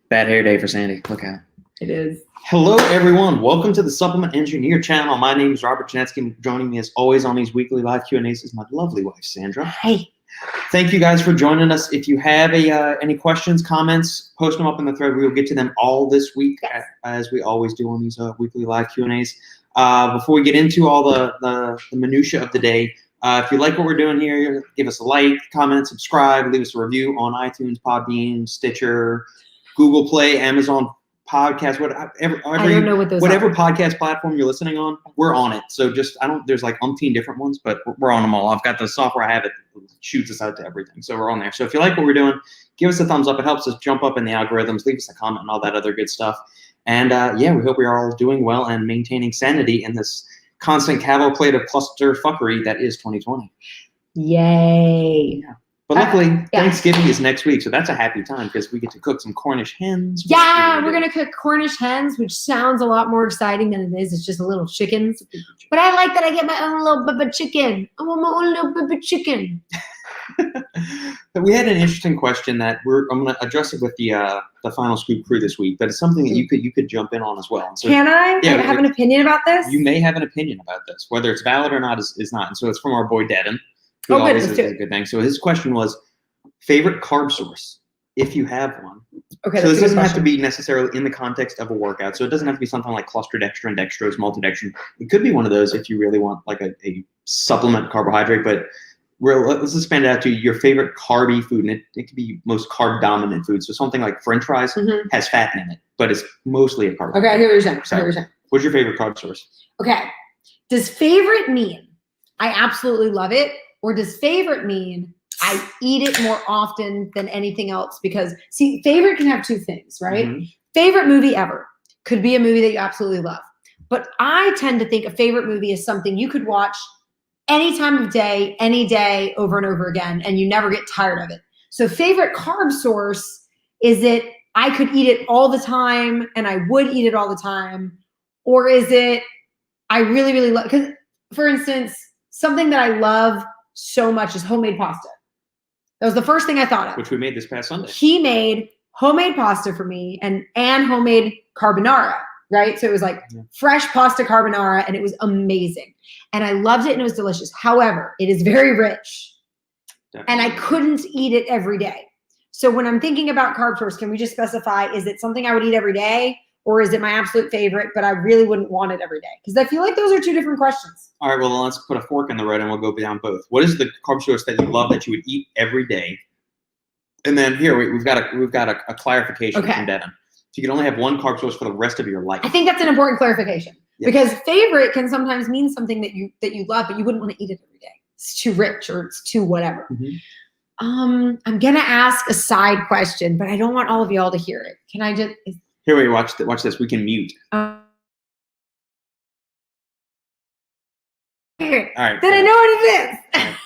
Bad hair day for Sandy. Look out. It is. Hello, everyone. Welcome to the Supplement Engineer channel. My name is Robert Janetsky. Joining me as always on these weekly live Q&As is my lovely wife, Sandra. Hi. Thank you guys for joining us. If you have any questions, comments, post them up in the thread. We will get to them all this week, as we always do on these weekly live Q&As. Before we get into all the minutia of the day, if you like what we're doing here, give us a like, comment, subscribe, leave us a review on iTunes, Podbean, Stitcher, Google Play, Amazon Podcast, whatever podcast platform you're listening on, we're on it. So there's like umpteen different ones, but we're on them all. I've got the software I have it shoots us out to everything. So we're on there. So if you like what we're doing, give us a thumbs up. It helps us jump up in the algorithms. Leave us a comment and all that other good stuff. And we hope we are all doing well and maintaining sanity in this constant cavalcade of cluster fuckery that is 2020. Yay. Yeah. But luckily, Thanksgiving is next week, so that's a happy time because we get to cook some Cornish hens. Yeah, we're going to cook Cornish hens, which sounds a lot more exciting than it is. It's just a little chickens. But I like that I get my own little bubba chicken. I want my own little bubba chicken. We had an interesting question that I'm going to address it with the Final Scoop crew this week, but it's something that you could jump in on as well. So, can I? Yeah, have an opinion about this? You may have an opinion about this. Whether it's valid or not is not. And so it's from our boy Devin. Let's do a good thing. So his question was, favorite carb source, if you have one. Okay. So this doesn't have to be necessarily in the context of a workout. So it doesn't have to be something like clusterdextrin, dextrose, maltodextrin. It could be one of those if you really want like a supplement carbohydrate. But let's expand it out to your favorite carby food. And it could be most carb dominant food. So something like French fries has fat in it, but it's mostly a carbohydrate. Okay, I hear what you're saying. What's your favorite carb source? Okay. Does favorite mean I absolutely love it? Or does favorite mean I eat it more often than anything else? Because, see, favorite can have two things, right? Mm-hmm. Favorite movie ever could be a movie that you absolutely love. But I tend to think a favorite movie is something you could watch any time of day, any day, over and over again, and you never get tired of it. So favorite carb source is it I could eat it all the time and I would eat it all the time? Or is it I really, really love, because, for instance, something that I love so much is homemade pasta. That was the first thing I thought of. Which we made this past Sunday. He made homemade pasta for me and homemade carbonara, right? So it was like fresh pasta carbonara and it was amazing. And I loved it and it was delicious. However, it is very rich. Definitely. And I couldn't eat it every day. So when I'm thinking about carb source, can we just specify, is it something I would eat every day? Or is it my absolute favorite, but I really wouldn't want it every day? Because I feel like those are two different questions. All right, well, then let's put a fork in the road and we'll go down both. What is the carb source that you love that you would eat every day? And then here, we've got a clarification from Devin. So you can only have one carb source for the rest of your life. I think that's an important clarification. Yes. Because favorite can sometimes mean something that you love, but you wouldn't want to eat it every day. It's too rich or it's too whatever. Mm-hmm. I'm going to ask a side question, but I don't want all of y'all to hear it. Can I just... Here, wait, watch this. We can mute. All right. Then I know what it is. Right.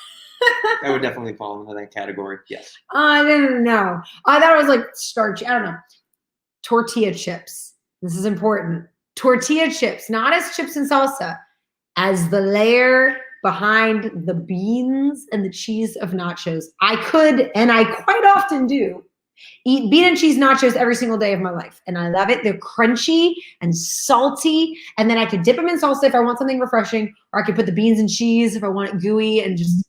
That would definitely fall into that category. Yes. I don't know. I thought it was like starchy. I don't know. Tortilla chips. This is important. Tortilla chips, not as chips and salsa, as the layer behind the beans and the cheese of nachos. I could, and I quite often do, eat bean and cheese nachos every single day of my life. And I love it. They're crunchy and salty. And then I could dip them in salsa if I want something refreshing, or I could put the beans and cheese if I want it gooey and just,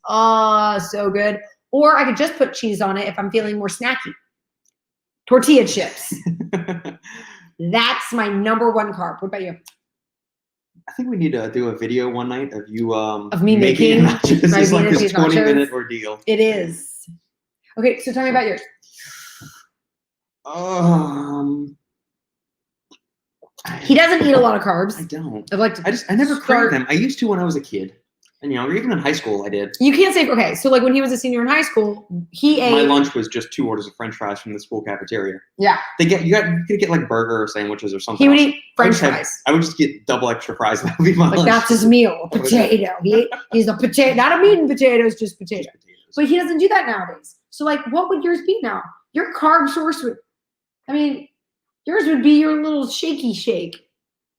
so good. Or I could just put cheese on it if I'm feeling more snacky. Tortilla chips. That's my number one carb. What about you? I think we need to do a video one night of you of me making nachos. It's like this 20-minute ordeal. It is. Okay, so tell me about yours. He doesn't eat a lot of carbs. I don't. I never craved them. I used to when I was a kid and younger. Even in high school, I did. You can't say, okay, so like when he was a senior in high school, he ate. My lunch was just 2 orders of French fries from the school cafeteria. Yeah. You could get like burger or sandwiches or something. He would eat French fries. I would just get double extra fries. That would be my lunch. That's his meal. Potato. He's a potato. Not a meat and potatoes, just potatoes. But he doesn't do that nowadays. So like, what would yours be now? Your carb source would. I mean, yours would be your little shaky shake.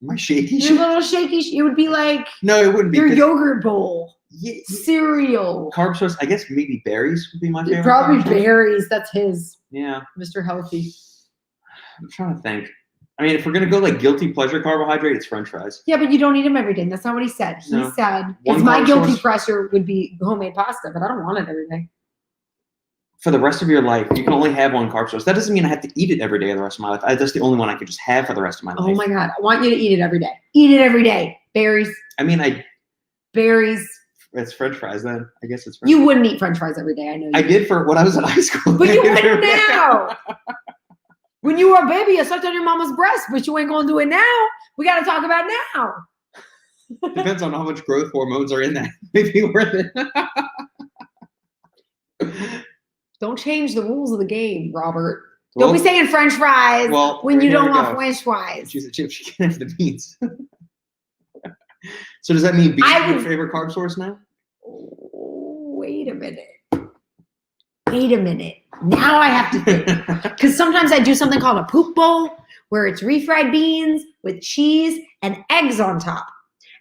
My shaky shake? Your little shaky shake. It would be like no, it wouldn't be your yogurt bowl. Yeah, Cereal. carb source. I guess maybe berries would be my favorite. Probably carb source. berries. That's his. Yeah. Mr. Healthy. I'm trying to think. I mean, if we're gonna go like guilty pleasure carbohydrate, it's French fries. Yeah, but you don't eat them every day. That's not what he said. He No. said, One because my carb guilty source. pleasure would be homemade pasta, but I don't want it every day. For the rest of your life, you can only have one carb source. That doesn't mean I have to eat it every day the rest of my life. That's the only one I could just have for the rest of my life. Oh my God. I want you to eat it every day. Eat it every day. Berries. I mean, Berries. it's French fries then. I guess it's French You wouldn't eat French fries every day. I know you I did for when I was in high school. But you wouldn't now. When you were a baby, you sucked on your mama's breast, but you ain't going to do it now. We got to talk about now. Depends on how much growth hormones are in that. Maybe worth it. Don't change the rules of the game, Robert. Well, don't be saying French fries when you here don't we want go. French fries. Choose a chip. She can't have the beans. So does that mean beans are your favorite carb source now? Oh, wait a minute. Now I have to think. Because sometimes I do something called a poop bowl, where it's refried beans with cheese and eggs on top.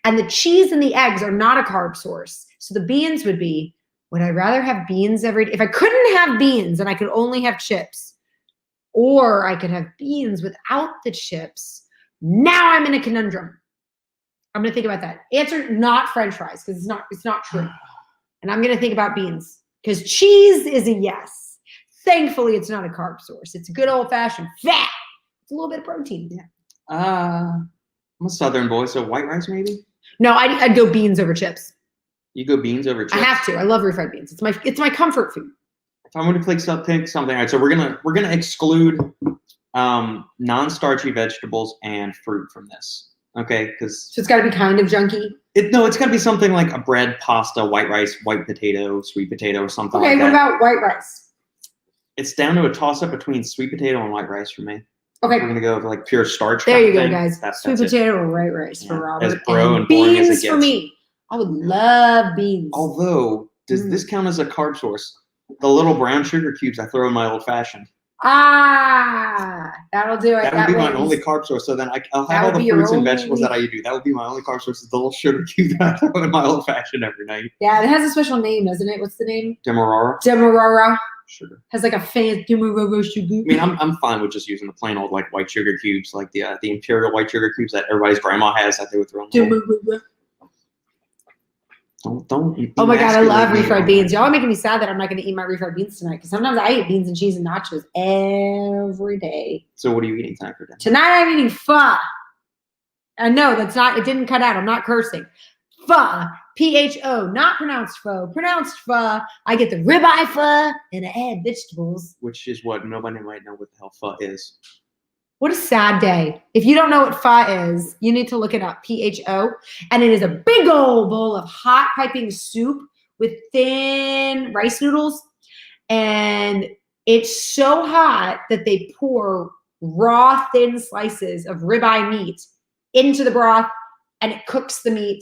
And the cheese and the eggs are not a carb source. So the beans would be, would I rather have beans every day? If I couldn't have beans and I could only have chips, or I could have beans without the chips, now I'm in a conundrum. I'm going to think about that. Answer, not French fries, because it's not true. And I'm going to think about beans, because cheese is a yes. Thankfully, it's not a carb source. It's a good old-fashioned fat. It's a little bit of protein. Yeah. I'm a Southern boy, so white rice maybe? No, I'd go beans over chips. You go beans over chips? I have to. I love refried beans. It's my comfort food. If I'm going to pick something, all right. So we're gonna exclude non-starchy vegetables and fruit from this. Okay, because So it's got to be kind of junky. it's got to be something like a bread, pasta, white rice, white potato, sweet potato, or something Okay, like what that. about white rice? It's down to a toss-up between sweet potato and white rice for me. Okay, We're gonna go with like pure starch. there kind you of go, thing. guys. That's Sweet it. potato or white rice for Yeah, Robert. as bro and boring as it beans for gets. me. I would love beans. Although, does this count as a carb source? The little brown sugar cubes I throw in my old fashioned. That'll do it. That would be my only carb source. So then I'll have all the fruits and vegetables that I do. That would be my only carb source. Is the little sugar cube that I throw in my old fashioned every night. Yeah, it has a special name, doesn't it? What's the name? Demerara. Demerara. Sugar. Has like a fancy Demerara sugar. I mean, I'm fine with just using the plain old like white sugar cubes, like the imperial white sugar cubes that everybody's grandma has that they would throw in. Demerara. Don't. Oh my God, I love refried beans. Y'all are making me sad that I'm not going to eat my refried beans tonight, because sometimes I eat beans and cheese and nachos every day. So what are you eating tonight for dinner? Tonight I'm eating pho. I know that's not, it didn't cut out. I'm not cursing. Pho. P-H-O. Not pronounced pho. Pronounced pho. I get the ribeye pho and I add vegetables. Which is what nobody might know what the hell pho is. What a sad day. If you don't know what pho is, you need to look it up. P-H-O. And it is a big old bowl of hot piping soup with thin rice noodles. And it's so hot that they pour raw thin slices of ribeye meat into the broth, and it cooks the meat.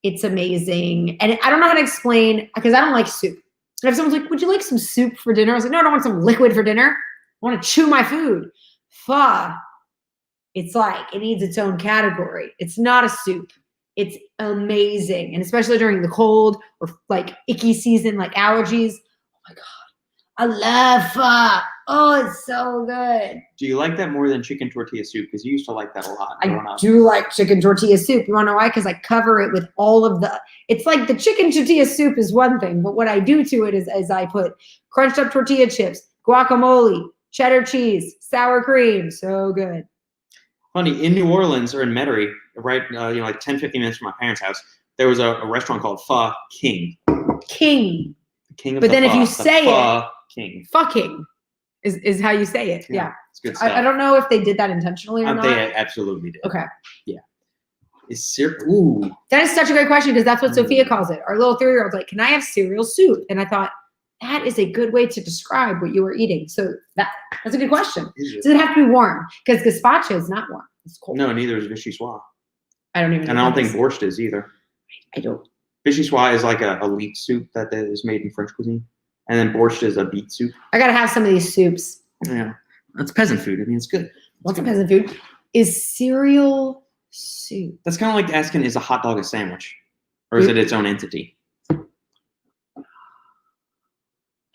It's amazing. And I don't know how to explain, because I don't like soup. And if someone's like, would you like some soup for dinner? I was like, no, I don't want some liquid for dinner. I want to chew my food. Pho, it's like, it needs its own category. It's not a soup. It's amazing. And especially during the cold or like icky season, like allergies. Oh my God. I love pho. Oh, it's so good. Do you like that more than chicken tortilla soup? Because you used to like that a lot. I do like chicken tortilla soup. You want to know why? Because I cover it with all of the, it's like the chicken tortilla soup is one thing, but what I do to it is I put crunched up tortilla chips, guacamole, cheddar cheese, sour cream. So good. Funny, in New Orleans or in Metairie, right, like 10, 15 minutes from my parents' house, there was a restaurant called Pho King. King. The king of but the then pho, if you the say Pho it, King. fucking is how you say it. Yeah. It's good stuff. I don't know if they did that intentionally or not. They absolutely did. Okay. Yeah. Is cereal? Ooh. That is such a great question, because that's what Sophia calls it. Our little 3-year-old's like, can I have cereal soup? And I thought, that is a good way to describe what you were eating. So that's a good question. Does it have to be warm? Because gazpacho is not warm. It's cold. No, neither is vichyssoise. I don't even know. And I don't think borscht is either. I don't. Vichyssoise is like a leek soup that is made in French cuisine. And then borscht is a beet soup. I got to have some of these soups. Yeah. That's peasant food. I mean, it's good. What's a peasant food? Is cereal soup. That's kind of like asking, is a hot dog a sandwich? Or is it its own entity?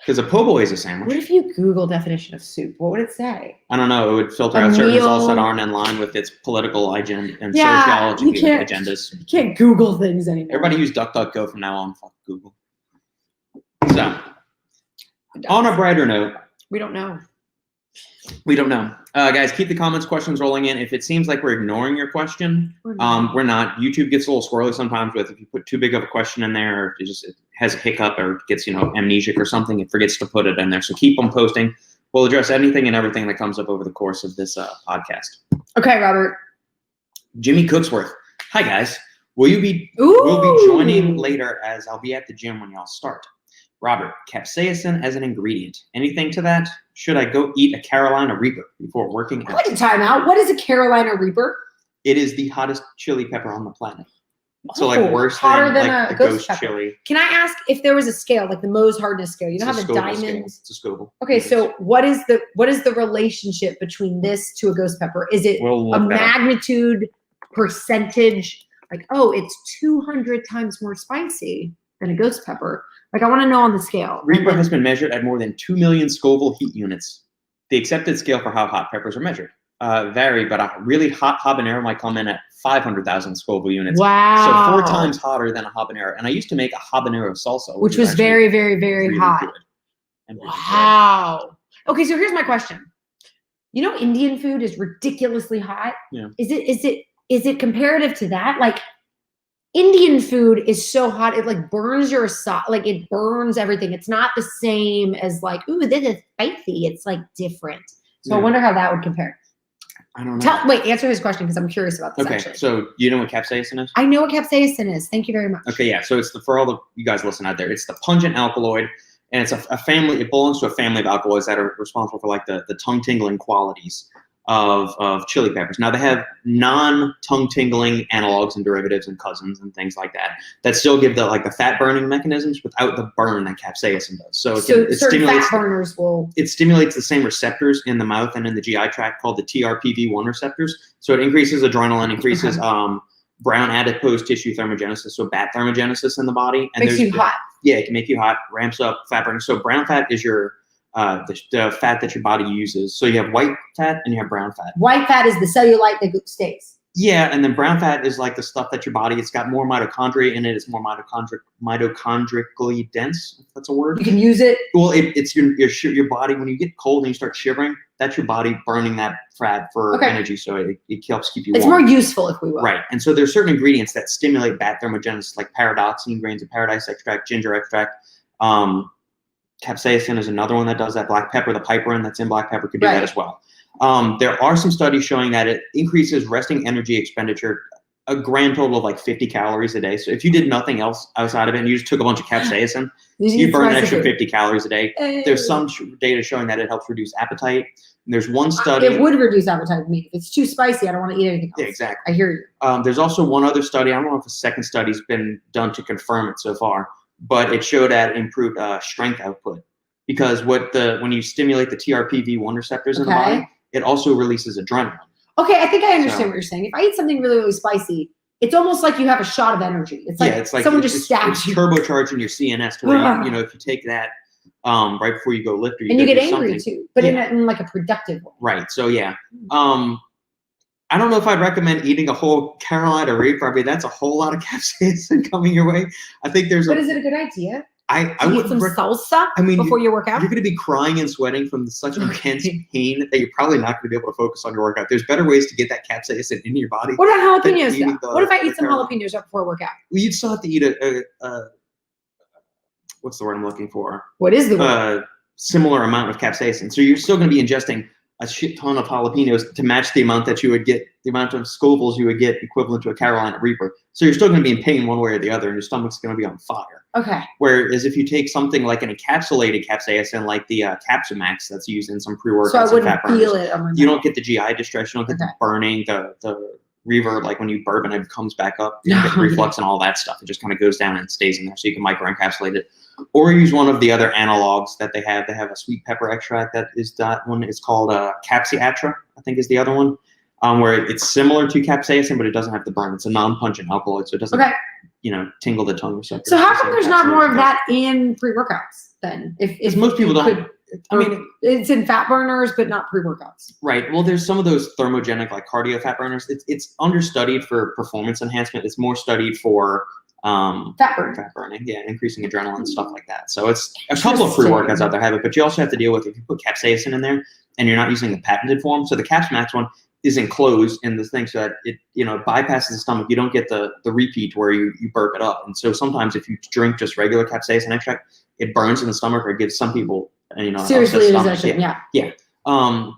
Because a po' boy is a sandwich. What if you Google definition of soup? What would it say? I don't know. It would filter out certain results that aren't in line with its political agenda and sociology agendas. You can't Google things anymore. Everybody use DuckDuckGo from now on. Fuck Google. So, on a brighter note. We don't know. We don't know. Guys, keep the comments, questions rolling in. If it seems like we're ignoring your question, we're not. YouTube gets a little squirrely sometimes with if you put too big of a question in there, or it has a hiccup or gets, amnesic or something, it forgets to put it in there. So keep them posting. We'll address anything and everything that comes up over the course of this podcast. Okay, Robert. Jimmy Cooksworth. Hi, guys. We'll be joining later as I'll be at the gym when y'all start. Robert, capsaicin as an ingredient. Anything to that? Should I go eat a Carolina Reaper before working out? Quick time out. What is a Carolina Reaper? It is the hottest chili pepper on the planet. So worse hotter than like a the ghost chili. Can I ask if there was a scale, like the Mohs hardness scale? You know how the diamonds. Scale. It's a Scoville. Okay, so what is the relationship between this to a ghost pepper? Is it a magnitude, percentage? Like, oh, it's 200 times more spicy than a ghost pepper. Like, I want to know on the scale. Reaper has been measured at more than 2 million Scoville heat units. The accepted scale for how hot peppers are measured vary, but a really hot habanero might come in at 500,000 Scoville units. Wow. So 4 times hotter than a habanero. And I used to make a habanero salsa. Which was very, very, very really hot. Wow. Okay, so here's my question. Indian food is ridiculously hot. Yeah. Is it comparative to that? Like, Indian food is so hot, it burns your it burns everything. It's not the same as ooh, this is spicy. It's different. So I wonder how that would compare. I don't know. Wait, answer his question because I'm curious about this. Okay, actually. So you know what capsaicin is? I know what capsaicin is. Thank you very much. Okay, yeah. So it's for all the you guys listen out there. It's the pungent alkaloid, and it's a family. It belongs to a family of alkaloids that are responsible for the tongue tingling qualities of chili peppers. Now they have non-tongue tingling analogs and derivatives and cousins and things like that still give the fat burning mechanisms without the burn that capsaicin does. So it stimulates fat burners it stimulates the same receptors in the mouth and in the GI tract called the TRPV1 receptors. So it increases adrenaline, increases brown adipose tissue thermogenesis, so BAT thermogenesis in the body. And makes you hot. Yeah, it can make you hot, ramps up fat burning. So brown fat is your the fat that your body uses. So you have white fat and you have brown fat. White fat is the cellulite that stays. Yeah, and then brown fat is the stuff that your body, it's got more mitochondria in it. It's more mitochondrially dense, if that's a word. You can use it. Well, it's your body, when you get cold and you start shivering, that's your body burning that fat for energy. So it helps keep you warm. It's more useful, if we will. Right. And so there's certain ingredients that stimulate BAT thermogenesis, like paradoxine, grains of paradise extract, ginger extract. Capsaicin is another one that does that. Black pepper, the piperine that's in black pepper could do that as well. There are some studies showing that it increases resting energy expenditure a grand total of 50 calories a day. So if you did nothing else outside of it and you just took a bunch of capsaicin, you burn an extra 50 calories a day. There's some data showing that it helps reduce appetite. And there's one study. It would reduce appetite for me. If it's too spicy, I don't want to eat anything else. Yeah, exactly. I hear you. There's also one other study. I don't know if a second study's been done to confirm it so far, but it showed that it improved strength output. Because when you stimulate the TRPV1 receptors in the body, it also releases adrenaline. Okay, I think I understand what you're saying. If I eat something really, really spicy, it's almost like you have a shot of energy. It's like someone just stabs you. It's turbocharging your CNS to where if you take that right before you go lift, or you get angry too, but in a productive way. Right. So yeah. I don't know if I'd recommend eating a whole Carolina Reaper. I mean, that's a whole lot of capsaicin coming your way. I think there's. But is it a good idea? I would some salsa before your workout. You're going to be crying and sweating from such intense pain that you're probably not going to be able to focus on your workout. There's better ways to get that capsaicin into your body. What about jalapenos? What if I eat some jalapenos right before a workout? Well, you'd still have to eat a what's the word I'm looking for? What is the word? Similar amount of capsaicin. So you're still going to be ingesting a shit ton of jalapenos to match the amount that you would get, the amount of Scovilles you would get equivalent to a Carolina Reaper. So you're still going to be in pain one way or the other, and your stomach's going to be on fire. Okay. Whereas if you take something like an encapsulated capsaicin, like the Capsumax that's used in some pre-workouts, so I wouldn't feel it. You don't get the GI distress. You don't get the burning, the reverb, like when you bourbon, it comes back up. You get reflux and all that stuff. It just kind of goes down and stays in there, so you can microencapsulate it. Or use one of the other analogs that they have. They have a sweet pepper extract that one is called Capsiatra, I think is the other one, where it's similar to capsaicin, but it doesn't have the burn. It's a non-pungent alkaloid, so it doesn't tingle the tongue receptors. So how come there's not more of that in pre-workouts then? If most people don't. I mean, it's in fat burners, but not pre-workouts. Right. Well, there's some of those thermogenic, like cardio fat burners. It's understudied for performance enhancement. It's more studied for fat burning. Yeah, increasing adrenaline, stuff like that. So it's a couple of pre-workouts out there have it, but you also have to deal with if you put capsaicin in there and you're not using the patented form. So the Caps Max one is enclosed in this thing so that it bypasses the stomach. You don't get the repeat where you burp it up. And so sometimes if you drink just regular capsaicin extract, it burns in the stomach or it gives some people seriously indigestion. Yeah.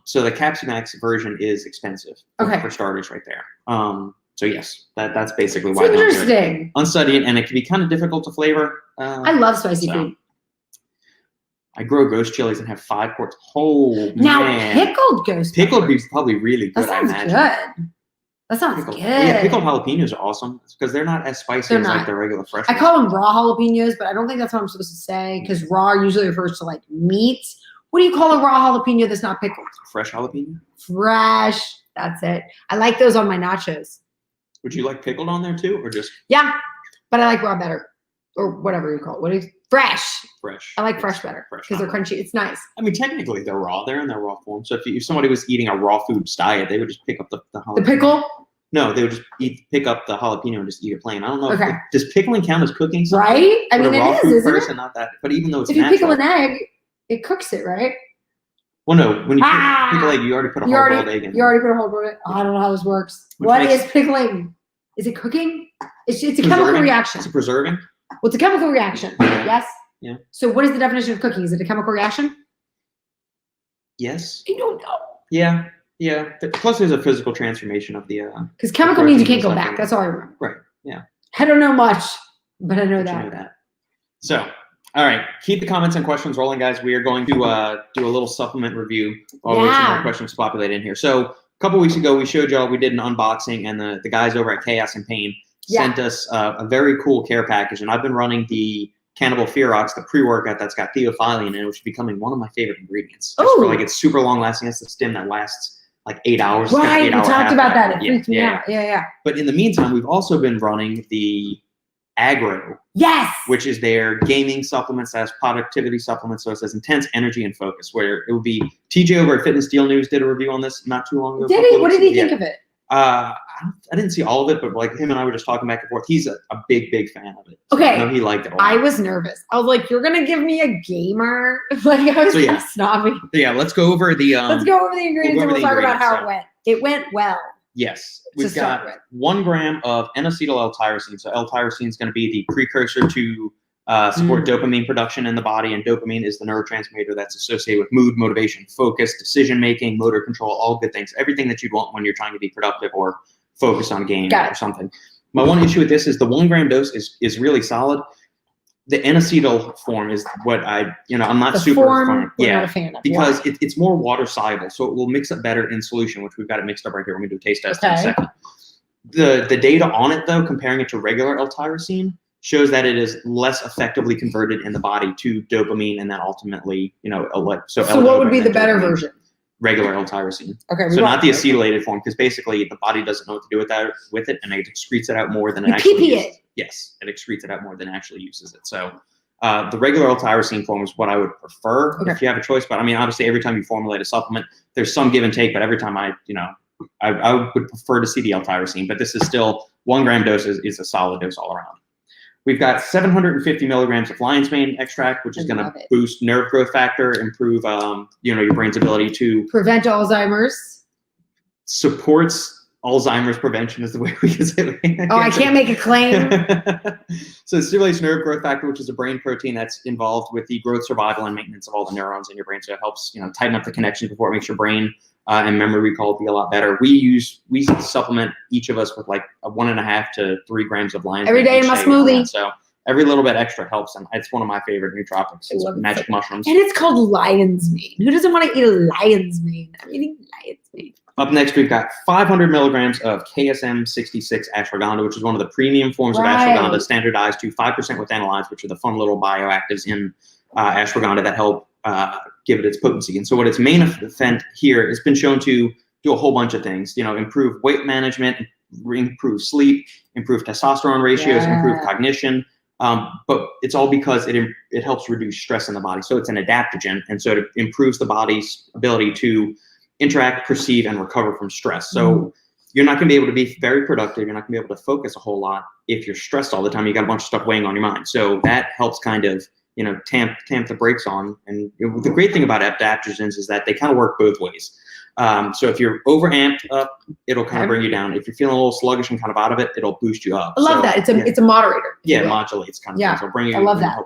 So the Caps Max version is expensive for starters right there. So yes, that's basically why. It's interesting. Unstudied, and it can be kind of difficult to flavor. I love spicy food. I grow ghost chilies and have 5 quarts. Oh man! Pickled ghost. Pickled would be probably really good. That sounds good. That sounds good. Yeah, pickled jalapenos are awesome because they're not as spicy as like the regular fresh ones. I call them raw jalapenos, but I don't think that's what I'm supposed to say because raw usually refers to like meat. What do you call a raw jalapeno that's not pickled? Fresh jalapeno? Fresh. That's it. I like those on my nachos. Would you like pickled on there too, or just? Yeah, but I like raw better, or whatever you call it. What is fresh? Fresh. I like fresh better because they're crunchy. It's nice. I mean, technically they're raw. They're in their raw form. So if somebody was eating a raw foods diet, they would just pick up the jalapeno. The pickle? No, they would just pick up the jalapeno and just eat it plain. I don't know. Okay. Does pickling count as cooking? Right? I mean, it is, isn't it? Not that, but even though it's if you pickle an egg, it cooks it, right? Well, no. When you pickle egg, you already put a hard-boiled egg in. You already put a hard-boiled egg. I don't know how this works. What is pickling? Is it cooking? It's a chemical reaction. It's a preserving. Well, it's a chemical reaction. Yes? Yeah. So what is the definition of cooking? Is it a chemical reaction? Yes. I don't know. Yeah. Yeah. Plus, there's a physical transformation of the. Because chemical means you can't go back. That's all I remember. Right. Yeah. I don't know much, but I know that. You know that. So, all right. Keep the comments and questions rolling, guys. We are going to do a little supplement review while we have some more questions populated in here. So, a couple weeks ago, we showed y'all we did an unboxing, and the guys over at Bcaas and Pre-Workouts sent us a very cool care package, and I've been running the Cannibal Ferox, the pre-workout that's got theophylline in it, which is becoming one of my favorite ingredients. For, like, it's super long lasting. It's the stim that lasts like 8 hours. Right, we talked about that. It freaked me out. Yeah. But in the meantime, we've also been running the Agro. Yes. Which is their gaming supplements, as productivity supplements. So it says intense energy and focus, where it would be TJ over at Fitness Deal News did a review on this not too long ago. Did he? What did he think of it? I didn't see all of it, but like him and I were just talking back and forth. He's a big fan of it. Okay. I know he liked it a lot. I was nervous. I was like, you're going to give me a gamer? Like, I was snobby. Yeah, let's go over the let's go over the ingredients and we'll talk about how it went. It went well. Yes. We've got 1 gram of N-acetyl L-tyrosine. So L-tyrosine is going to be the precursor to support dopamine production in the body, and dopamine is the neurotransmitter that's associated with mood, motivation, focus, decision-making, motor control, all good things. Everything that you'd want when you're trying to be productive or focus on a game or something. My one issue with this is the 1 gram dose is really solid. The N-acetyl form is what I'm not super fan. Not a fan of. Because it's more water soluble, so it will mix up better in solution, which we've got it mixed up right here. We're going to do a taste test in a second. The data on it, though, comparing it to regular L-tyrosine, shows that it is less effectively converted in the body to dopamine, and then ultimately, so what would be the better version? Regular L-tyrosine. Okay. So not the acetylated form, because basically the body doesn't know what to do with it, and it excretes it out more than it actually uses. Yes, it excretes it out more than it actually uses it. So the regular L-tyrosine form is what I would prefer if you have a choice. But I mean, obviously, every time you formulate a supplement, there's some give and take. But every time I would prefer to see the L-tyrosine. But this is still 1 gram dose is a solid dose all around. We've got 750 milligrams of lion's mane extract, which is going to boost nerve growth factor, improve, your brain's ability to prevent Alzheimer's. Supports Alzheimer's prevention is the way we can say it. I can't make a claim. So it stimulates nerve growth factor, which is a brain protein that's involved with the growth, survival, and maintenance of all the neurons in your brain. So it helps, tighten up the connections before it makes your brain and memory recall be a lot better. We supplement each of us with like 1.5 to 3 grams of lion's mane every day in my smoothie. So every little bit extra helps, and it's one of my favorite nootropics. It's magic mushrooms. And it's called lion's mane. Who doesn't want to eat a lion's mane? I'm eating lion's mane. Up next, we've got 500 milligrams of Ksm 66 ashwagandha, which is one of the premium forms of ashwagandha, standardized to 5% with analytes, which are the fun little bioactives in ashwagandha that help give it its potency. And so what its main effect here has been shown to do a whole bunch of things, improve weight management, improve sleep, improve testosterone ratios, improve cognition. But it's all because it helps reduce stress in the body. So it's an adaptogen, and so it improves the body's ability to interact, perceive, and recover from stress. So you're not going to be able to be very productive. You're not going to be able to focus a whole lot if you're stressed all the time. You got a bunch of stuff weighing on your mind. So that helps kind of, tamp the brakes on. And the great thing about adaptogens is that they kind of work both ways. So if you're overamped up, it'll kind of bring you down. If you're feeling a little sluggish and kind of out of it, it'll boost you up. I love that. It's a moderator. Yeah, it modulates kind of thing. So bring you. I love that.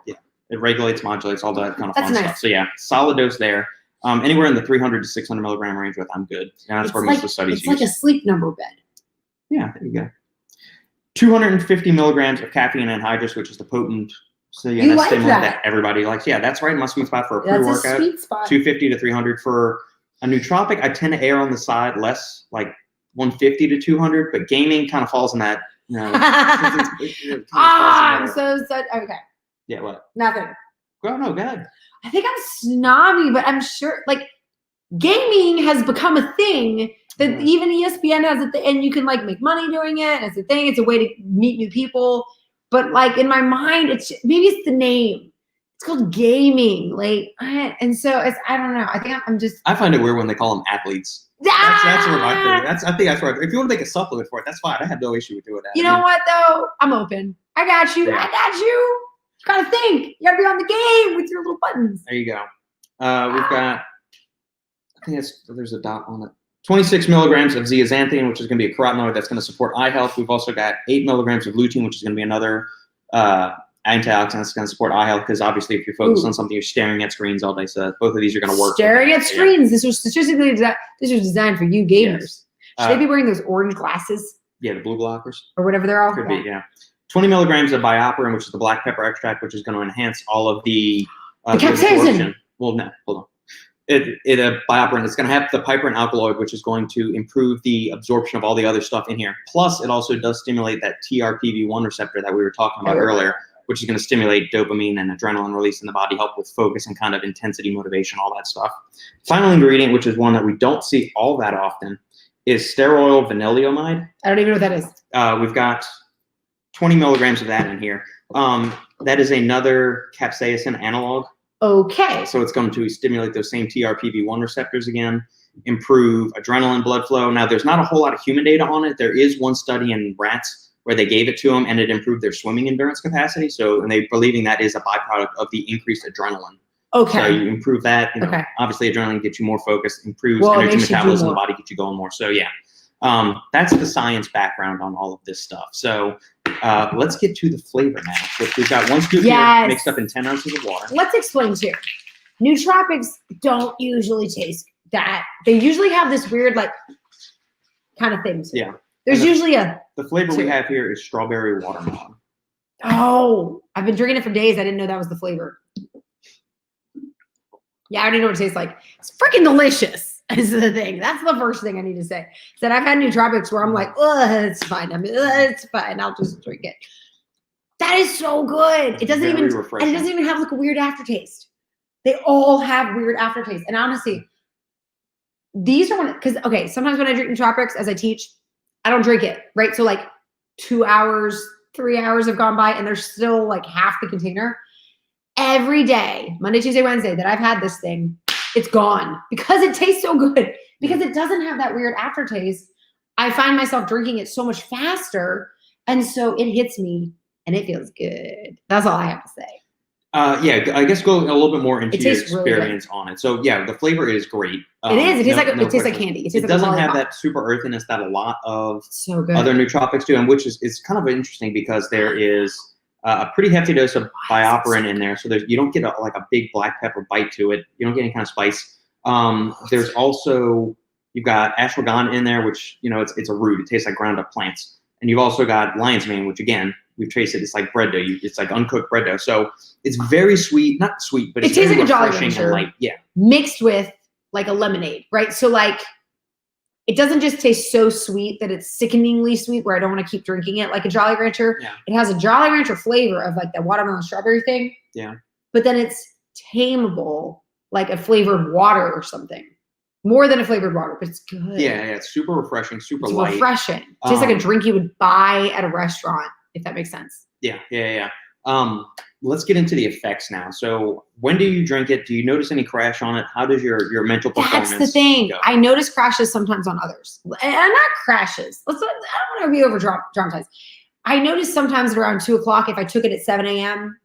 It regulates, modulates, all that kind of That's fun nice. stuff. So yeah, solid dose there. Anywhere in the 300 to 600 milligram range with, I'm good. And that's where most of the studies It's like a sleep number bed. Yeah, there you go. 250 milligrams of caffeine anhydrous, which is the potent. So yeah, that's stimulant that everybody likes. Yeah, that's right. It must be spot for a pre-workout. That's a sweet spot. 250 to 300 for a nootropic. I tend to err on the side less, like 150 to 200, but gaming kind of falls in that. I'm so okay. Yeah, what? Nothing. Oh no, go ahead. I think I'm snobby, but I'm sure gaming has become a thing that even ESPN has a thing, and you can make money doing it. It's a thing. It's a way to meet new people. But in my mind, maybe it's the name. It's called gaming. And so I don't know. I think I find it weird when they call them athletes. That's what I think. I think that's right. If you want to make a supplement for it, that's fine. I have no issue with doing that. You know what though? I'm open. I got you. Yeah. I got you. You gotta think. You gotta be on the game with your little buttons. There you go. We've got. I think there's a dot on it. 26 milligrams of zeaxanthin, which is going to be a carotenoid that's going to support eye health. We've also got 8 milligrams of lutein, which is going to be another antioxidant that's going to support eye health, because obviously if you're focused on something, you're staring at screens all day. So both of these are going to work. Staring at screens. Yeah. This was designed for you gamers. Yes. Should they be wearing those orange glasses? Yeah, the blue blockers. Or whatever they're all. Could be, yeah. 20 milligrams of bioperin, which is the black pepper extract, which is going to enhance all of the capsaicin. Well, no, hold on. Bioperin, it's going to have the piperin alkaloid, which is going to improve the absorption of all the other stuff in here. Plus, it also does stimulate that TRPV1 receptor that we were talking about earlier, which is going to stimulate dopamine and adrenaline release in the body, help with focus and kind of intensity, motivation, all that stuff. Final ingredient, which is one that we don't see all that often, is steroidal vanilliomide. I don't even know what that is. We've got 20 milligrams of that in here. That is another capsaicin analog. Okay. So it's going to stimulate those same TRPV1 receptors again, improve adrenaline blood flow. Now, there's not a whole lot of human data on it. There is one study in rats where they gave it to them and it improved their swimming endurance capacity. So, and they're believing that is a byproduct of the increased adrenaline. Okay. So you improve that. Obviously, adrenaline gets you more focused, improves energy metabolism in the body, gets you going more. So, yeah. That's the science background on all of this stuff. So let's get to the flavor now. We've got 1 scoop here mixed up in 10 ounces of water. Let's explain too. Nootropics don't usually taste that. They usually have this weird kind of things. Yeah. There's usually the flavor we have here is strawberry watermelon. Oh, I've been drinking it for days. I didn't know that was the flavor. Yeah, I already know what it tastes like. It's freaking delicious. Is the thing. That's the first thing I need to say. Is that I've had nootropics where I'm like, it's fine. It's fine. I'll just drink it. That is so good. It doesn't even have a weird aftertaste. They all have weird aftertaste. And honestly, these are sometimes when I drink nootropics as I teach, I don't drink it, right? So 2 hours, 3 hours have gone by and there's still half the container. Every day, Monday, Tuesday, Wednesday that I've had this thing, it's gone because it tastes so good. Because it doesn't have that weird aftertaste. I find myself drinking it so much faster. And so it hits me and it feels good. That's all I have to say. Yeah, I guess go a little bit more into your experience on it. So yeah, the flavor is great. It is. It tastes like candy. It doesn't have that super earthiness that a lot of other nootropics do, and which is kind of interesting because there is a pretty hefty dose of bioperin in there. So you don't get a big black pepper bite to it. You don't get any kind of spice. There's also, you've got ashwagandha in there, which, it's a root. It tastes like ground up plants. And you've also got lion's mane, which again, we've traced it. It's like bread dough. It's like uncooked bread dough. So it's very sweet, not sweet, but it's tastes very like refreshing a Jolly Rancher, and mixed with a lemonade, right? So it doesn't just taste so sweet that it's sickeningly sweet where I don't want to keep drinking it like a Jolly Rancher. Yeah. It has a Jolly Rancher flavor of that watermelon strawberry thing. Yeah. But then it's tameable like a flavored water or something. More than a flavored water, but it's good. Yeah, it's super refreshing, super It's light. refreshing. Tastes like a drink you would buy at a restaurant, if that makes sense. Yeah. Let's get into the effects now. So when do you drink it? Do you notice any crash on it? How does your mental performance That's the thing. go? I notice crashes sometimes on others. And not crashes. I don't want to be over dramatized. I notice sometimes at around 2 o'clock, if I took it at 7 a.m.,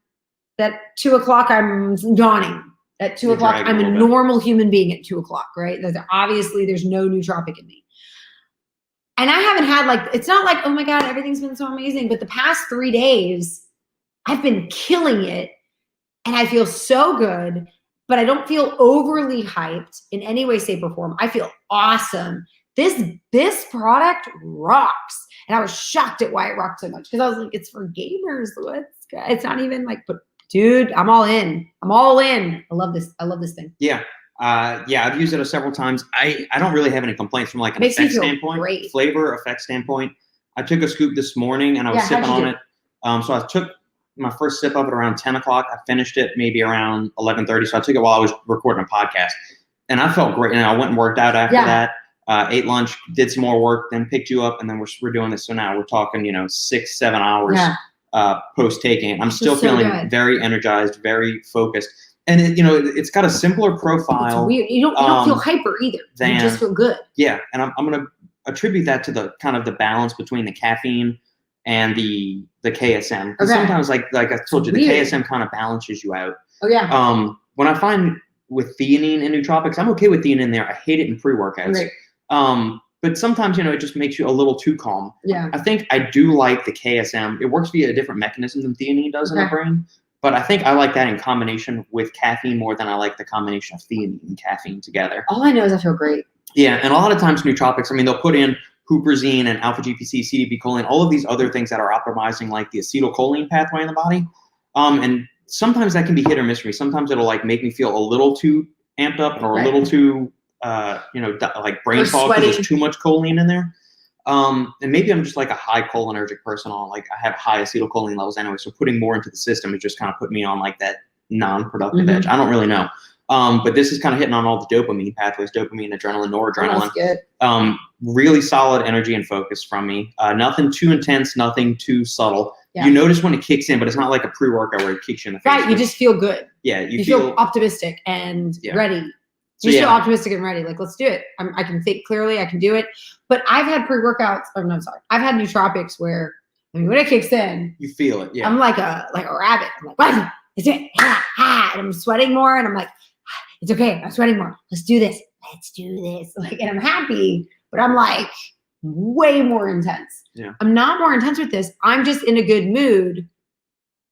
that 2 o'clock I'm yawning. At 2 o'clock, I'm a normal human being at 2 o'clock, right? Obviously, there's no nootropic in me. And I haven't had it's not like, oh my God, everything's been so amazing. But the past 3 days, I've been killing it. And I feel so good, but I don't feel overly hyped in any way, shape, or form. I feel awesome. This product rocks. And I was shocked at why it rocked so much. Because I was like, it's for gamers. It's not even but dude, I'm all in. I love this. I love this thing. Yeah. I've used it several times. I don't really have any complaints from an effect standpoint, great. Flavor effect standpoint. I took a scoop this morning and I was sipping on it. So I took my first sip of it around 10 o'clock. I finished it maybe around 11:30. So I took it while I was recording a podcast, and I felt great. And I went and worked out after that. Ate lunch, did some more work, then picked you up, and then we're doing this. So now we're talking, 6-7 hours post taking. I'm still feeling very energized, very focused. And it's got a simpler profile. It's weird. You don't feel hyper either. You just feel good. Yeah, and I'm going to attribute that to the kind of the balance between the caffeine and the KSM. Because sometimes, like I told you, the KSM kind of balances you out. Oh yeah. When I find with theanine and nootropics, I'm okay with theanine there. I hate it in pre-workouts. Right. But sometimes, it just makes you a little too calm. Yeah. I think I do like the KSM. It works via a different mechanism than theanine does in the brain. But I think I like that in combination with caffeine more than I like the combination of theanine and caffeine together. All I know is I feel great. Yeah, and a lot of times nootropics, they'll put in huperzine and alpha-GPC, CDB-choline, all of these other things that are optimizing the acetylcholine pathway in the body. And sometimes that can be hit or miss for me. Sometimes it'll make me feel a little too amped up or a little too, brain fog because there's too much choline in there. And maybe I'm just a high cholinergic person I have high acetylcholine levels anyway. So putting more into the system is just kind of put me on that non-productive edge. I don't really know. But this is kind of hitting on all the dopamine pathways, dopamine, adrenaline, noradrenaline. That's good. Really solid energy and focus from me. Nothing too intense, nothing too subtle. Yeah. You notice when it kicks in, but it's not like a pre-workout where it kicks you in the face. Right, you just feel good. Yeah, you feel optimistic and ready. You feel optimistic and ready. Let's do it. I can think clearly. I can do it. But I've had pre-workouts. Oh, no, I'm sorry. I've had nootropics where when it kicks in, you feel it. Yeah. I'm like a rabbit. I'm like, what? Is it? And I'm sweating more. And I'm like, it's okay. I'm sweating more. Let's do this. And I'm happy. But I'm way more intense. Yeah. I'm not more intense with this. I'm just in a good mood.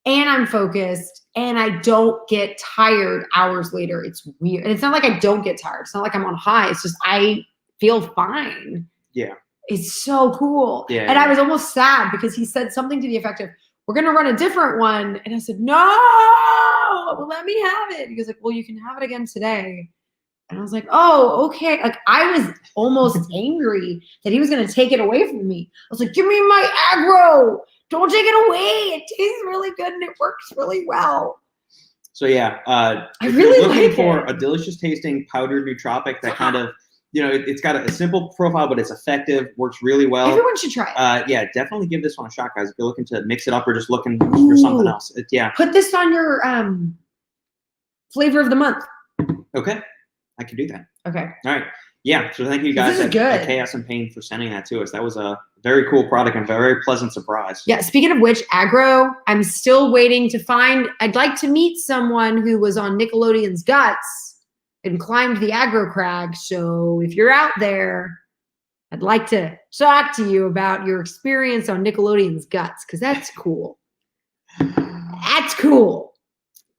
And I'm focused, and I don't get tired hours later. It's weird. And it's not like I don't get tired. It's not like I'm on high. It's just I feel fine. Yeah. It's so cool. Yeah. And I was almost sad because he said something to the effect of, we're going to run a different one. And I said, no, let me have it. He goes well, you can have it again today. And I was like, oh, okay. I was almost angry that he was going to take it away from me. I was like, give me my aggro. Don't take it away. It tastes really good and it works really well. So yeah, I if really you're looking like for a delicious tasting powdered nootropic that kind of, it's got a simple profile, but it's effective, works really well. Everyone should try it. Yeah, definitely give this one a shot, guys. If you're looking to mix it up or just looking for something else. Put this on your flavor of the month. Okay, I can do that. Okay. All right. Yeah, so thank you guys at Chaos and Pain for sending that to us. That was a very cool product and a very pleasant surprise. Yeah, speaking of which, aggro, I'm still waiting to find, I'd like to meet someone who was on Nickelodeon's Guts and climbed the aggro crag. So if you're out there, I'd like to talk to you about your experience on Nickelodeon's Guts, because that's cool. That's cool.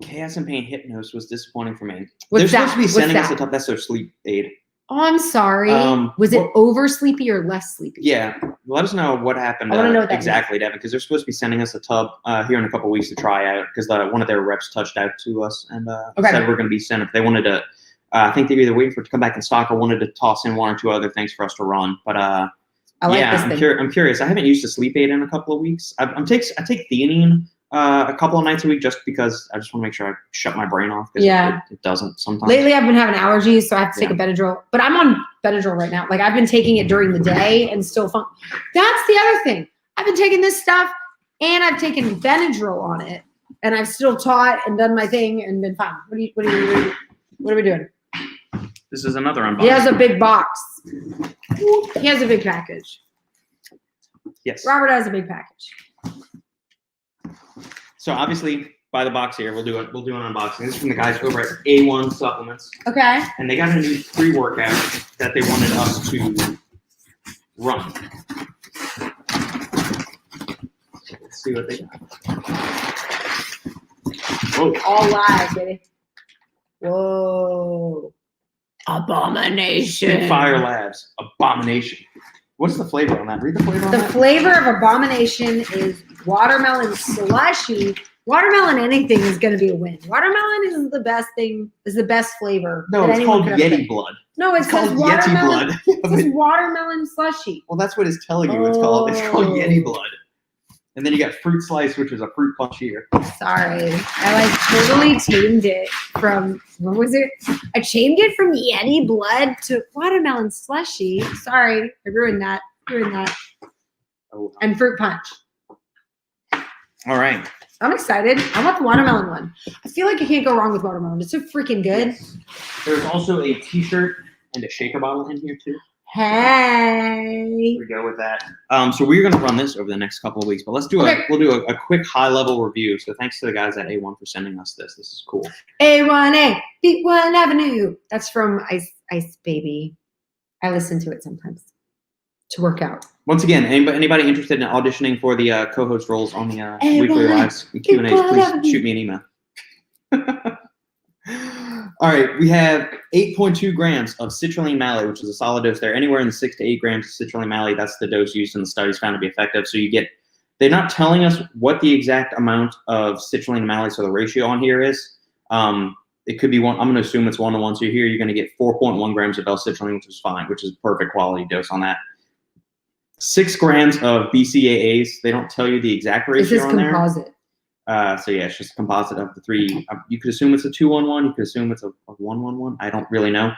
Chaos and Pain Hypnos was disappointing for me. What's They're that? supposed to be sending us What's that's their sleep aid. Oh, I'm sorry. Was it over sleepy or less sleepy? Yeah. Let us know what happened I want to know what that exactly, Devin, because they're supposed to be sending us a tub here in a couple of weeks to try out, because one of their reps touched out to us and said we're going to be sent. If they wanted to, I think they're either waiting for it to come back in stock or wanted to toss in one or two other things for us to run. But I'm curious. I haven't used a sleep aid in a couple of weeks. I take theanine a couple of nights a week, just because I just want to make sure I shut my brain off. Yeah. It doesn't sometimes. Lately, I've been having allergies, so I have to take a Benadryl. But I'm on Benadryl right now. Like, I've been taking it during the day and still fun. That's the other thing. I've been taking this stuff, and I've taken Benadryl on it, and I've still taught and done my thing and been fine. What are we doing? This is another unboxing. He has a big box. He has a big package. Yes. Robert has a big package. So obviously, by the box here, we'll do an unboxing. This is from the guys over at A1 Supplements. Okay. And they got a new pre-workout that they wanted us to run. Let's see what they got. Whoa. All live, baby. Whoa. Abomination. Fire Labs. Abomination. What's the flavor on that? Read the flavor on that. The flavor of Abomination is watermelon slushy. Watermelon anything is going to be a win. Watermelon is the best thing, is the best flavor. No, it's called Yeti blood. No, it's called Yeti blood. It's watermelon slushy. Well, that's what it's telling you. It's called Yeti blood. And then you got fruit slice, which is a fruit punch here. Sorry. I totally tamed it from, what was it? I changed it from Yeti blood to watermelon slushy. Sorry. I ruined that. Oh. And fruit punch. All right. I'm excited. I want the watermelon one. I feel like you can't go wrong with watermelon. It's so freaking good. Yes. There's also a t-shirt and a shaker bottle in here too. Hey. We go with that. So we're going to run this over the next couple of weeks, but we'll do a quick high level review. So thanks to the guys at A1 for sending us this. This is cool. A1A, B1 Avenue. That's from Ice Baby. I listen to it sometimes to work out. Once again, anybody interested in auditioning for the co-host roles on the weekly lives and Q&As, please shoot me an email. All right, we have 8.2 grams of citrulline malate, which is a solid dose there. Anywhere in the 6 to 8 grams of citrulline malate, that's the dose used in the studies found to be effective. So you get, they're not telling us what the exact amount of citrulline malate, so the ratio on here is. It could be one, I'm going to assume it's 1-to-1. So here you're going to get 4.1 grams of L-citrulline, which is fine, which is perfect quality dose on that. 6 grams of BCAAs. They don't tell you the exact ratio on there. This is composite. So yeah, it's just a composite of the three. You could assume it's a 2-1-1. You could assume it's a 1-1-1. I don't really know.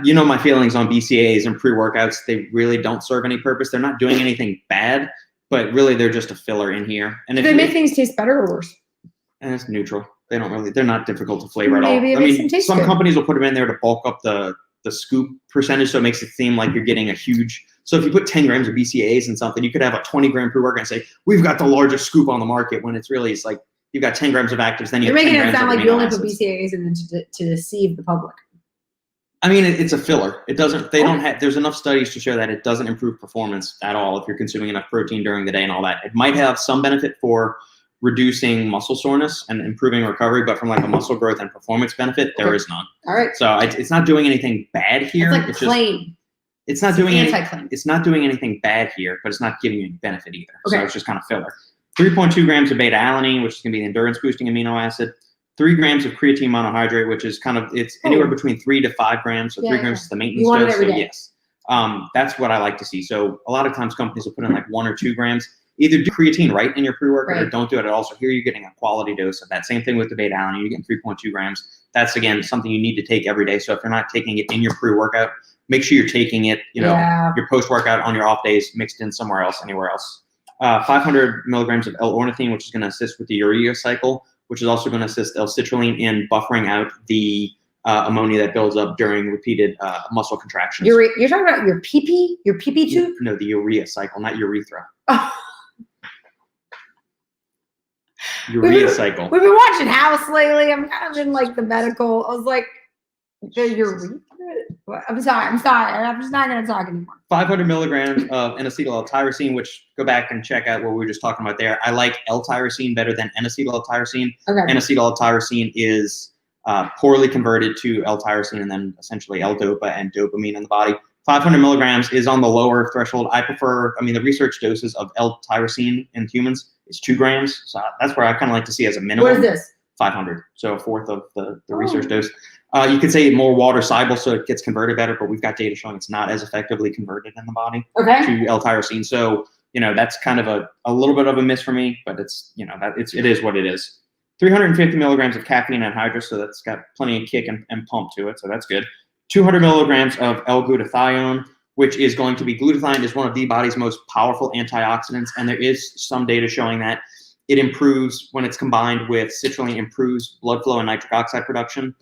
You know my feelings on BCAAs and pre-workouts. They really don't serve any purpose. They're not doing anything bad, but really they're just a filler in here. And Do they make things taste better or worse? And it's neutral. They don't really. They're not difficult to flavor at all. Maybe it makes them taste some good. companies will put them in there to bulk up the scoop percentage, so it makes it seem like you're getting a huge. So if you put 10 grams of BCAAs in something, you could have a 20-gram pre-workout and say, we've got the largest scoop on the market, when it's really, it's like you've got 10 grams of actives, then You're have 10 making it grams sound of like you only amino put acids. BCAAs in them to deceive the public. I mean, it's a filler. It doesn't, they don't have, there's enough studies to show that it doesn't improve performance at all if you're consuming enough protein during the day and all that. It might have some benefit for reducing muscle soreness and improving recovery, but from like a muscle growth and performance benefit, there is none. All right. So it's not doing anything bad here. It's like plain. It's not doing anti-claim. It's not doing anything bad here, but it's not giving you any benefit either. Okay. So it's just kind of filler. 3.2 grams of beta-alanine, which is going to be the endurance-boosting amino acid. 3 grams of creatine monohydrate, which is kind of, it's anywhere between 3 to 5 grams. So 3 grams is the maintenance dose. So yes, that's what I like to see. So a lot of times companies will put in like 1 or 2 grams. Either do creatine right in your pre-workout or don't do it at all. So here you're getting a quality dose of that. Same thing with the beta-alanine. You're getting 3.2 grams. That's, again, something you need to take every day. So if you're not taking it in your pre-workout, make sure you're taking it, your post-workout on your off days, mixed in somewhere else, anywhere else. 500 milligrams of L-ornithine, which is going to assist with the urea cycle, which is also going to assist L-citrulline in buffering out the ammonia that builds up during repeated muscle contractions. You're talking about your pee-pee? Your pee-pee tube? No, the urea cycle, not urethra. Oh. Urea cycle. We've been watching House lately. I'm kind of in like the medical. I was like, the urethra? What? I'm sorry. I'm just not going to talk anymore. 500 milligrams of N-acetyl L-tyrosine, which go back and check out what we were just talking about there. I like L-tyrosine better than N-acetyl L-tyrosine. Okay. N-acetyl L-tyrosine is poorly converted to L-tyrosine and then essentially L-dopa and dopamine in the body. 500 milligrams is on the lower threshold. The research doses of L-tyrosine in humans is 2 grams. So that's where I kind of like to see as a minimum. What is this? 500. So a fourth of the research dose. You could say more water soluble, so it gets converted better, but we've got data showing it's not as effectively converted in the body to L-tyrosine. So, that's kind of a little bit of a miss for me, but it's, it is what it is. 350 milligrams of caffeine anhydrous, so that's got plenty of kick and pump to it, so that's good. 200 milligrams of L-glutathione, which is going to be, glutathione is one of the body's most powerful antioxidants, and there is some data showing that it improves, when it's combined with citrulline, improves blood flow and nitric oxide production.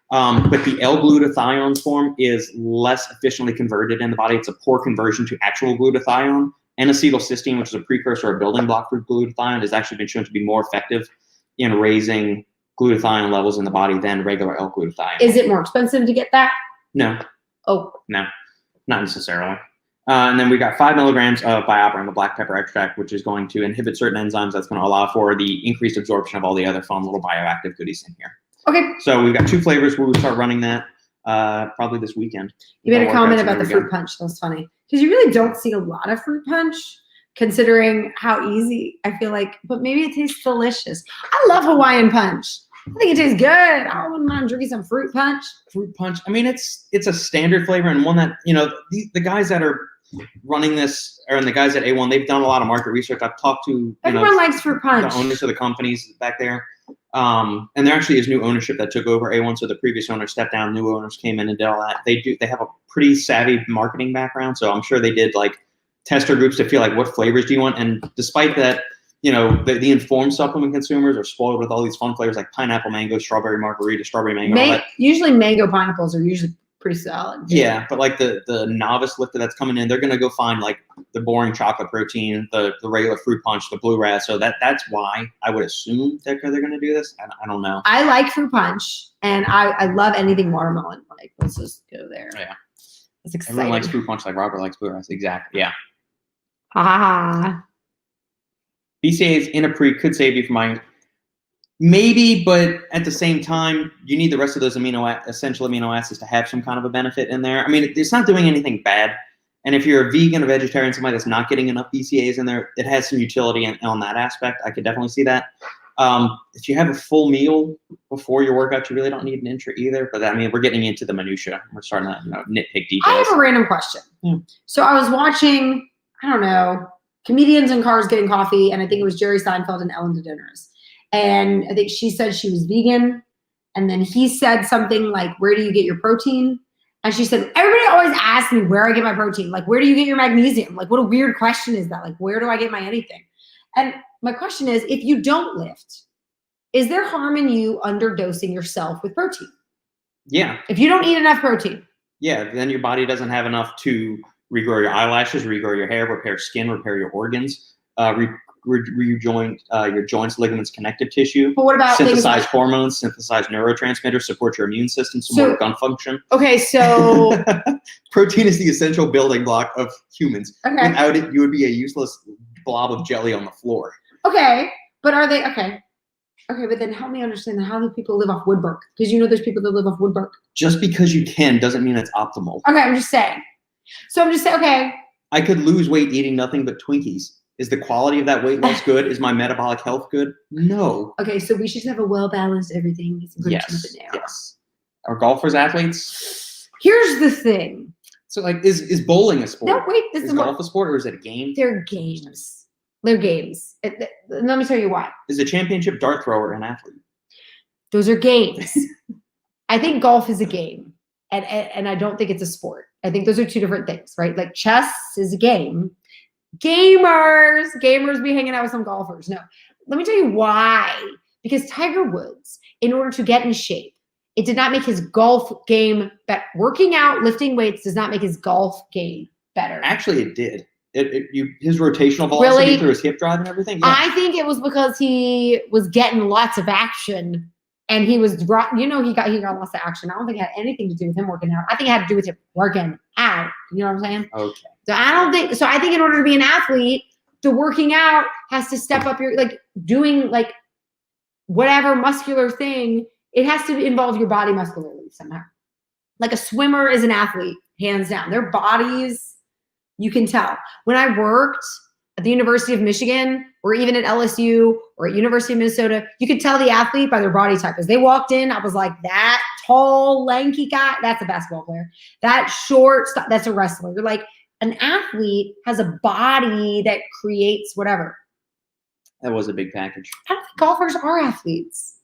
But the L-glutathione form is less efficiently converted in the body. It's a poor conversion to actual glutathione. N-acetylcysteine, which is a precursor or building block for glutathione, has actually been shown to be more effective in raising glutathione levels in the body than regular L-glutathione. Is it more expensive to get that? No. Oh. No, not necessarily. And then we got 5 milligrams of BioPerine, the black pepper extract, which is going to inhibit certain enzymes. That's going to allow for the increased absorption of all the other fun little bioactive goodies in here. Okay. So we've got 2 flavors. We will start running that probably this weekend. You made a comment about the fruit punch. That was funny. Because you really don't see a lot of fruit punch, considering how easy I feel like, but maybe it tastes delicious. I love Hawaiian punch. I think it tastes good. I wouldn't mind drinking some fruit punch. Fruit punch. I mean, it's a standard flavor, and one that, the guys that are running this, and the guys at A1, they've done a lot of market research. I've talked to everyone likes fruit punch. The owners of the companies back there. And there actually is new ownership that took over A1. So the previous owner stepped down, new owners came in and did all that. They have a pretty savvy marketing background. So I'm sure they did like tester groups to feel like, what flavors do you want? And despite that, the informed supplement consumers are spoiled with all these fun flavors like pineapple mango, strawberry margarita, strawberry mango. Usually mango pineapples are usually pretty solid. Yeah, but like the novice lifter that's coming in, they're gonna go find like the boring chocolate protein, the regular fruit punch, the blue raz. So that's why I would assume that they're gonna do this. I don't know. I like fruit punch, and I love anything watermelon. Like, let's just go there. Yeah, that's exciting. Everyone likes fruit punch like Robert likes blue raz. Exactly. Yeah. Ah. BCAAs in a pre could save you from maybe, but at the same time, you need the rest of those essential amino acids to have some kind of a benefit in there. I mean, it's not doing anything bad. And if you're a vegan or vegetarian, somebody that's not getting enough BCAAs in there, it has some utility on that aspect. I could definitely see that. If you have a full meal before your workout, you really don't need an intra either. But I mean, we're getting into the minutia. We're starting to nitpick details. I have a random question. Yeah. So I was watching, I don't know, comedians in cars getting coffee, and I think it was Jerry Seinfeld and Ellen DeGeneres. And I think she said she was vegan, and then he said something like, where do you get your protein? And she said, everybody always asks me where I get my protein. Like, where do you get your magnesium? Like, what a weird question is that? Like, where do I get my anything? And my question is, if you don't lift, is there harm in you underdosing yourself with protein? Yeah. If you don't eat enough protein. Yeah, then your body doesn't have enough to regrow your eyelashes, regrow your hair, repair skin, repair your organs, rejoin your joints, ligaments, connective tissue. But what about synthesize hormones, synthesize neurotransmitters, support your immune system, support gun function? Okay, so protein is the essential building block of humans. Okay. Without it, you would be a useless blob of jelly on the floor. Okay, but are they okay? Okay, but then help me understand how do people live off wood bark? Because there's people that live off wood bark. Just because you can doesn't mean it's optimal. Okay, I'm just saying. So I'm just saying, okay. I could lose weight eating nothing but Twinkies. Is the quality of that weight loss good? Is my metabolic health good? No. Okay, so we should have a well-balanced everything. Yes. Yes. Are golfers athletes? Here's the thing. So, like, is bowling a sport? No, wait. Is golf a sport, or is it a game? They're games. They're games. Let me tell you why. Is a championship dart thrower an athlete? Those are games. I think golf is a game, and I don't think it's a sport. I think those are two different things, right? Like chess is a game. Gamers be hanging out with some golfers. No, let me tell you why. Because Tiger Woods, in order to get in shape, it did not make his golf game better. Working out, lifting weights does not make his golf game better. Actually, it did. His rotational velocity through his hip drive and everything. Yeah. I think it was because he was getting lots of action, and he was, he got lots of action. I don't think it had anything to do with him working out. I think it had to do with him working out. You know what I'm saying? Okay. So I think in order to be an athlete, the working out has to step up your, like, doing like whatever muscular thing. It has to involve your body muscularly somehow. Like a swimmer is an athlete, hands down. Their bodies, you can tell. When I worked at the University of Michigan, or even at LSU or at University of Minnesota, you could tell the athlete by their body type. As they walked in, I was like, that tall, lanky guy, that's a basketball player. That short, that's a wrestler. You're like, an athlete has a body that creates whatever. That was a big package. I don't think golfers are athletes.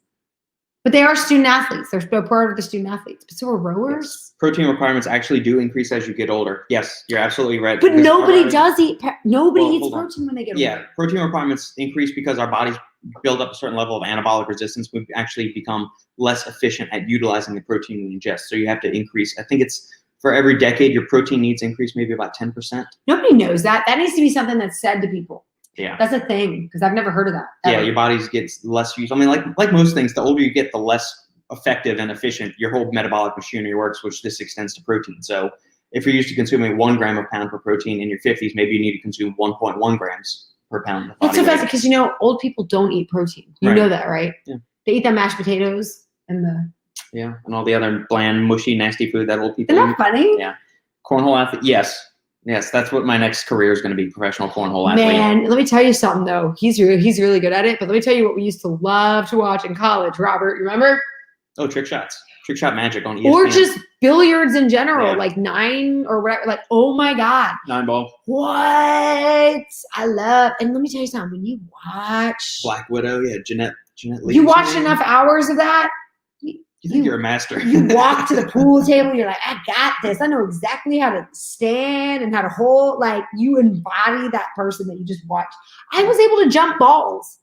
But they are student athletes. They're part of the student athletes. But so are rowers. Yes. Protein requirements actually do increase as you get older. Yes, you're absolutely right. But nobody does eat. Nobody eats protein when they get older. Yeah, protein requirements increase because our bodies build up a certain level of anabolic resistance. We've actually become less efficient at utilizing the protein we ingest. So you have to increase. I think it's for every decade, your protein needs increase maybe about 10%. Nobody knows that. That needs to be something that's said to people. Yeah, that's a thing because I've never heard of that. Yeah, your body gets less use. I mean, like most things, the older you get, the less effective and efficient your whole metabolic machinery works, which this extends to protein. So if you're used to consuming 1 gram per pound for protein in your 50s, maybe you need to consume 1.1 grams per pound. That's so fascinating because old people don't eat protein. You know that, right? Yeah. They eat the mashed potatoes and and all the other bland, mushy, nasty food that old people eat. Isn't that funny? Yeah. Cornhole athlete. Yes, that's what my next career is going to be, professional cornhole athlete. Man, let me tell you something, though. He's really good at it. But let me tell you what we used to love to watch in college, Robert. You remember? Oh, trick shots. Trick shot magic on ESPN. Or just billiards in general, like 9 or whatever. Like, oh, my God. 9-ball. What? I love. And let me tell you something. When you watch. Black Widow, Jeanette Lee. You watch enough hours of that. You think you're a master. You walk to the pool table, you're like, I got this. I know exactly how to stand and how to hold. Like, you embody that person that you just watched. I was able to jump balls.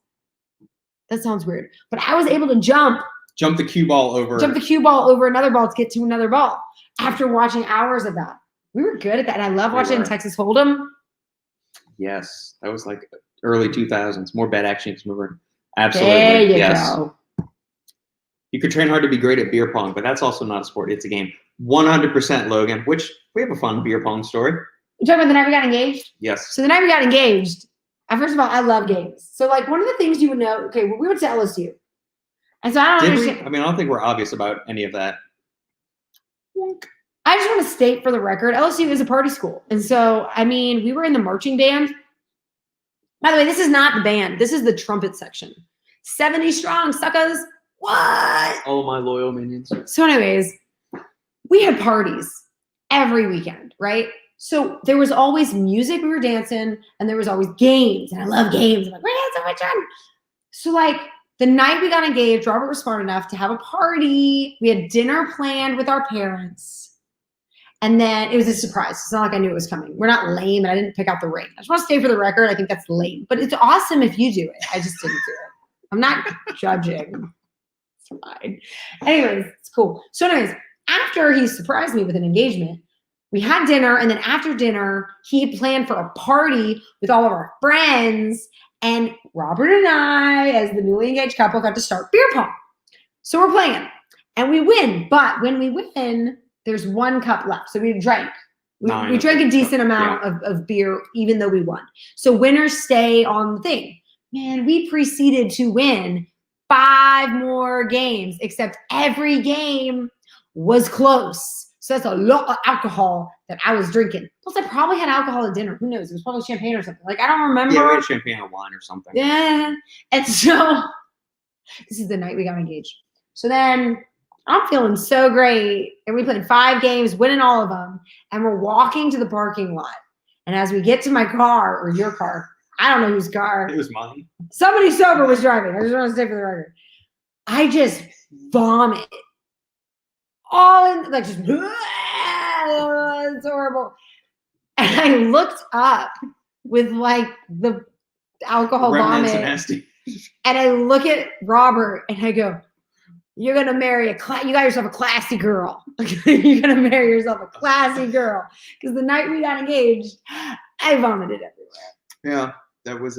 That sounds weird. But I was able to jump the cue ball over. Jump the cue ball over another ball to get to another ball after watching hours of that. We were good at that. And I love watching Texas Hold'em. Yes. That was like early 2000s. More bad action mover. Absolutely. There you go. You could train hard to be great at beer pong, but that's also not a sport. It's a game. 100% Logan, which we have a fun beer pong story. You talking about the night we got engaged? Yes. So the night we got engaged, first of all, I love games. So like one of the things you would know, okay, well, we went to LSU. And so I don't understand. I mean, I don't think we're obvious about any of that. I just want to state for the record, LSU is a party school. And so, I mean, we were in the marching band. By the way, this is not the band. This is the trumpet section. 70 strong, suckers. What? Oh, my loyal minions. So anyways, we had parties every weekend, right? So there was always music, we were dancing, and there was always games. And I love games. I'm like, we're having so much fun. So like the night we got engaged, Robert was smart enough to have a party. We had dinner planned with our parents. And then it was a surprise. It's not like I knew it was coming. We're not lame, and I didn't pick out the ring. I just want to stay for the record. I think that's lame. But it's awesome if you do it. I just didn't do it. I'm not judging. It's fine. Anyways, it's cool. So anyways, after he surprised me with an engagement, we had dinner, and then after dinner, he planned for a party with all of our friends, and Robert and I, as the newly engaged couple, got to start beer pong. So we're playing, and we win, but when we win, there's 1 cup left. So we drank. We drank a decent amount of beer, even though we won. So winners stay on the thing. Man, we proceeded to win 5 more games, except every game was close. So that's a lot of alcohol that I was drinking. Plus, I probably had alcohol at dinner. Who knows? It was probably champagne or something. Like, I don't remember. Yeah, we had champagne or wine or something. Yeah. And so this is the night we got engaged. So then I'm feeling so great. And we played 5 games, winning all of them. And we're walking to the parking lot. And as we get to my car, or your car, I don't know whose car. It was mine. Somebody sober was driving. I just want to stay for the record. I just vomit. All in, like, just, it's horrible. And I looked up with, like, the alcohol vomit. And I look at Robert and I go, you're going to marry you got yourself a classy girl. You're going to marry yourself a classy girl. Because the night we got engaged, I vomited everywhere. Yeah, that was,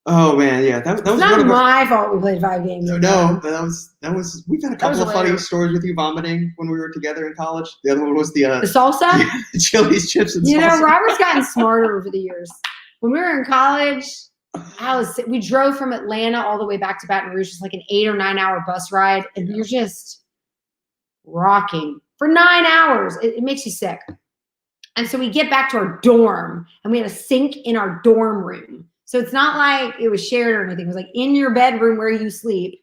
oh man, yeah, that was not my fault. We played 5 games. No, that was. We've had a couple of funny stories with you vomiting when we were together in college. The other one was the salsa, the Chili's chips and salsa. You know, Robert's gotten smarter over the years. When we were in college, we drove from Atlanta all the way back to Baton Rouge. It's like an 8 or 9 hour bus ride, and you're just rocking for 9 hours. It makes you sick. And so we get back to our dorm, and we had a sink in our dorm room. So it's not like it was shared or anything. It was like in your bedroom where you sleep,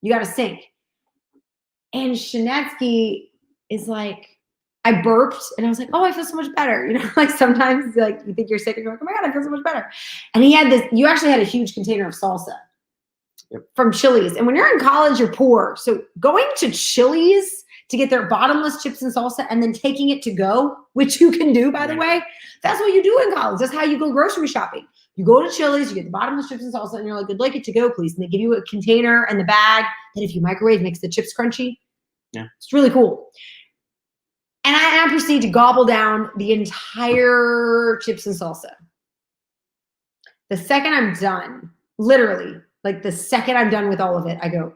you got a sink. And Shanetsky is like, I burped and I was like, oh, I feel so much better. You know, like sometimes like you think you're sick and you're like, oh my God, I feel so much better. And he had this, you actually had a huge container of salsa from Chili's. And when you're in college, you're poor. So going to Chili's to get their bottomless chips and salsa and then taking it to go, which you can do, by the way, that's what you do in college. That's how you go grocery shopping. You go to Chili's, you get the bottomless chips and salsa, and you're like, I'd like it to go, please. And they give you a container and the bag that if you microwave makes the chips crunchy. Yeah. It's really cool. And I proceed to gobble down the entire chips and salsa. The second I'm done, literally, like the second I'm done with all of it, I go,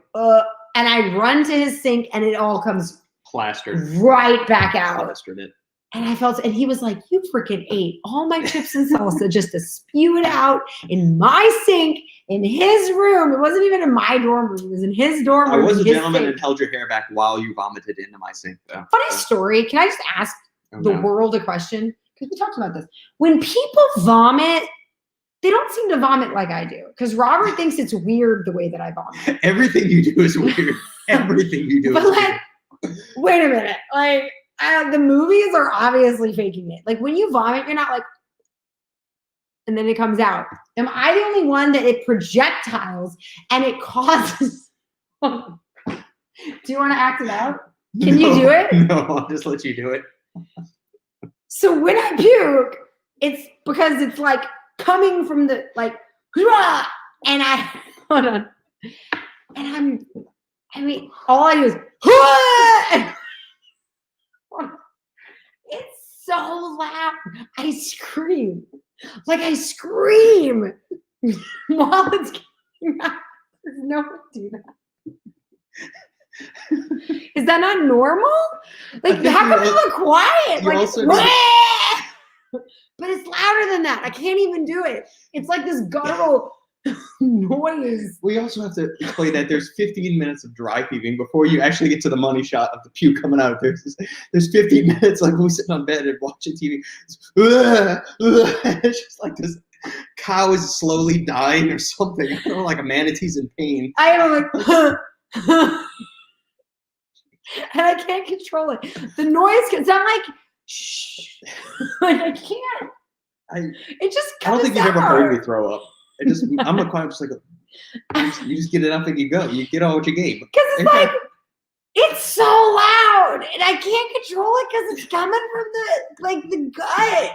and I run to his sink and it all comes plastered right back out. Plastered it. And I felt, and he was like, you freaking ate all my chips and salsa just to spew it out in my sink in his room. It wasn't even in my dorm room. It was in his dorm room. I was a gentleman and held your hair back while you vomited into my sink, though. Funny story. Can I just ask the world a question? Because we talked about this. When people vomit, they don't seem to vomit like I do. Because Robert thinks it's weird the way that I vomit. Everything you do is weird. Everything you do is weird. Wait a minute. Like, the movies are obviously faking it. Like when you vomit, you're not like, and then it comes out. Am I the only one that it projectiles and it causes? Do you want to act it out? Can you do it? No, I'll just let you do it. So when I puke, it's because it's like coming from the like, and I hold on, and all I do is. It's so loud. I scream. Like I scream while it's getting out. There's no one do that. Is that not normal? Like how come you look quiet? Like but it's louder than that. I can't even do it. It's like this guttural noise. We also have to explain that there's 15 minutes of dry heaving before you actually get to the money shot of the puke coming out. There's 15 minutes like we're sitting on bed and watching TV. It's just like this cow is slowly dying or something. I don't know, like a manatee's in pain. I am like, and I can't control it. The noise can sound like, shh. Like I can't. It just comes I don't think out. you've ever heard me throw up. I'm a quiet, just like you just get it up and you go. You get all what you gave. Because it's like it's so loud and I can't control it because it's coming from the gut.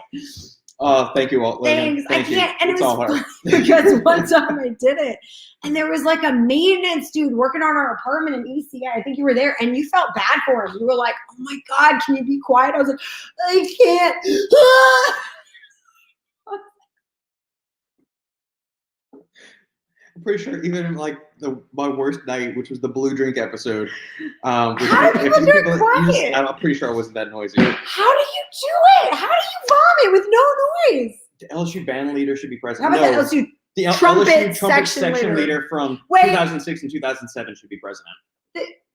Oh, thank you all. Thanks. Thank I can't. You. And it's it was all hard. because one time I did it, and there was like a maintenance dude working on our apartment in ECI. I think you were there, and you felt bad for him. You were like, "Oh my God, can you be quiet?" I was like, "I can't." I'm pretty sure even like my worst night, which was the blue drink episode. How do people do it quiet? I'm pretty sure I wasn't that noisy. How do you do it? How do you vomit with no noise? The LSU band leader should be present. How about the LSU trumpet section leader from 2006 and 2007 should be president.